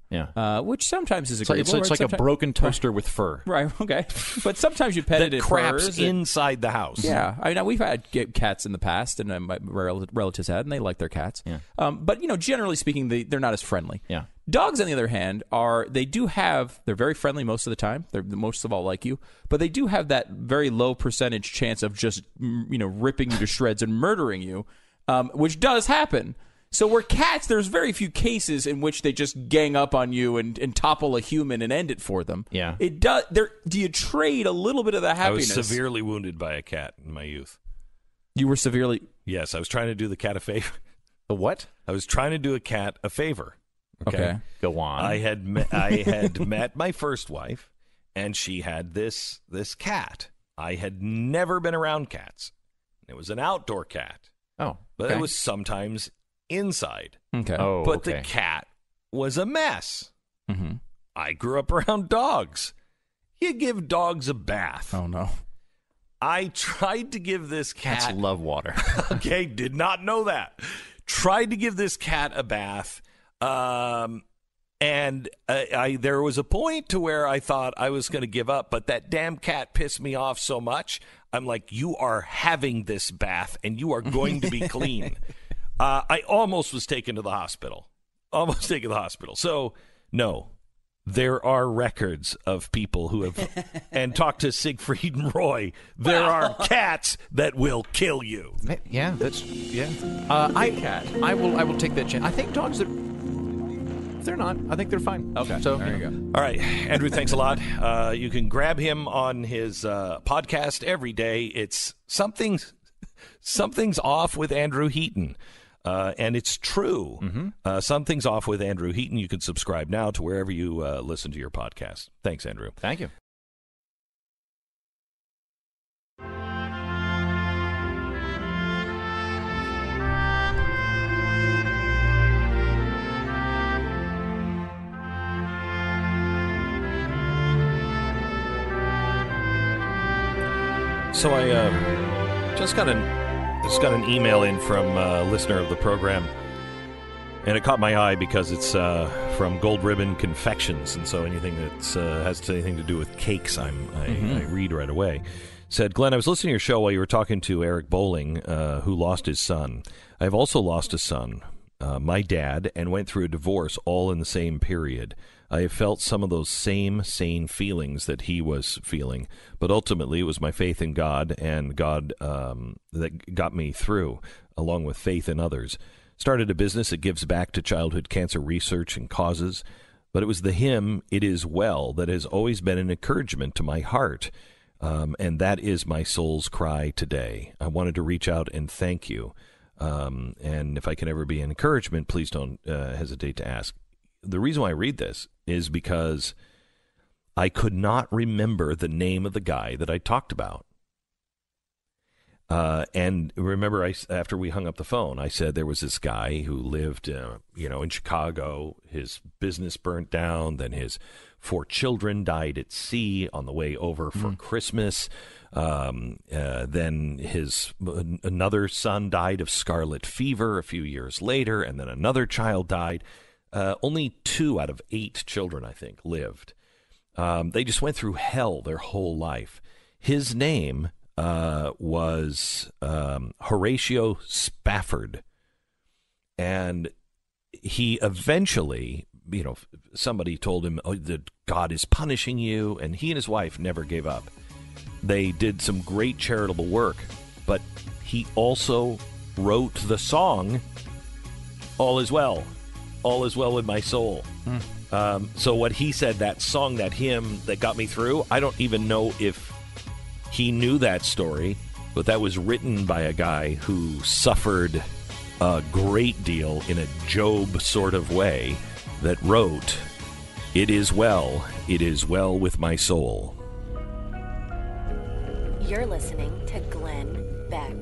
which sometimes is agreeable. It's like a broken toaster with fur. Right, okay. But sometimes you pet it, craps inside the house. Yeah. I mean, we've had cats in the past, and my relatives had, and they like their cats. Yeah. But, generally speaking, they're not as friendly. Yeah. Dogs, on the other hand, they're very friendly most of the time. They're most of all like you, but they do have that very low percentage chance of just, ripping you to shreds and murdering you, which does happen. So where cats, there's very few cases in which they just gang up on you and topple a human and end it for them. Yeah. It does. Do you trade a little bit of the happiness? I was severely wounded by a cat in my youth. You were severely? Yes, I was trying to do the cat a favor. The what? I was trying to do a cat a favor. Okay. Go on. I had met my first wife, and she had this cat. I had never been around cats. It was an outdoor cat. Oh, but it was sometimes inside. Okay. Oh, but the cat was a mess. Mm-hmm. I grew up around dogs. You give dogs a bath. Oh, no. I tried to give this cat... Cats love water. Okay, did not know that. Tried to give this cat a bath, and there was a point to where I thought I was going to give up, but that damn cat pissed me off so much, I'm like, you are having this bath, and you are going to be clean. I almost was taken to the hospital. So, no, there are records of people who have, and talk to Siegfried and Roy, there are cats that will kill you. Yeah, I will take that chance. I think dogs they're not. I think they're fine. Okay, so there you go. All right, Andrew, thanks a lot. You can grab him on his podcast every day. It's Something's Off with Andrew Heaton. And it's true. Mm-hmm. Something's Off with Andrew Heaton. You can subscribe now to wherever you listen to your podcast. Thanks, Andrew. Thank you. So I just got an email in from a listener of the program, and it caught my eye because it's from Gold Ribbon Confections, and so anything that has anything to do with cakes, I read right away. Said, Glenn, I was listening to your show while you were talking to Eric Bolling, who lost his son. I've also lost a son, my dad, and went through a divorce all in the same period. I have felt some of those same sane feelings that he was feeling, but ultimately it was my faith in God and God that got me through, along with faith in others. Started a business that gives back to childhood cancer research and causes, but it was the hymn, It Is Well, that has always been an encouragement to my heart, and that is my soul's cry today. I wanted to reach out and thank you, and if I can ever be an encouragement, please don't hesitate to ask. The reason why I read this is because I could not remember the name of the guy that I talked about. And remember, after we hung up the phone, I said there was this guy who lived, in Chicago. His business burnt down. Then his 4 children died at sea on the way over for Christmas. Then another son died of scarlet fever a few years later, and then another child died. Only 2 out of 8 children, I think, lived. They just went through hell their whole life. His name was Horatio Spafford. And he eventually, somebody told him that God is punishing you, and he and his wife never gave up. They did some great charitable work, but he also wrote the song, All Is Well with My Soul. So what he said, that song, that hymn that got me through, I don't even know if he knew that story, but that was written by a guy who suffered a great deal in a Job sort of way, that wrote, it is well with my soul. You're listening to Glenn Beck.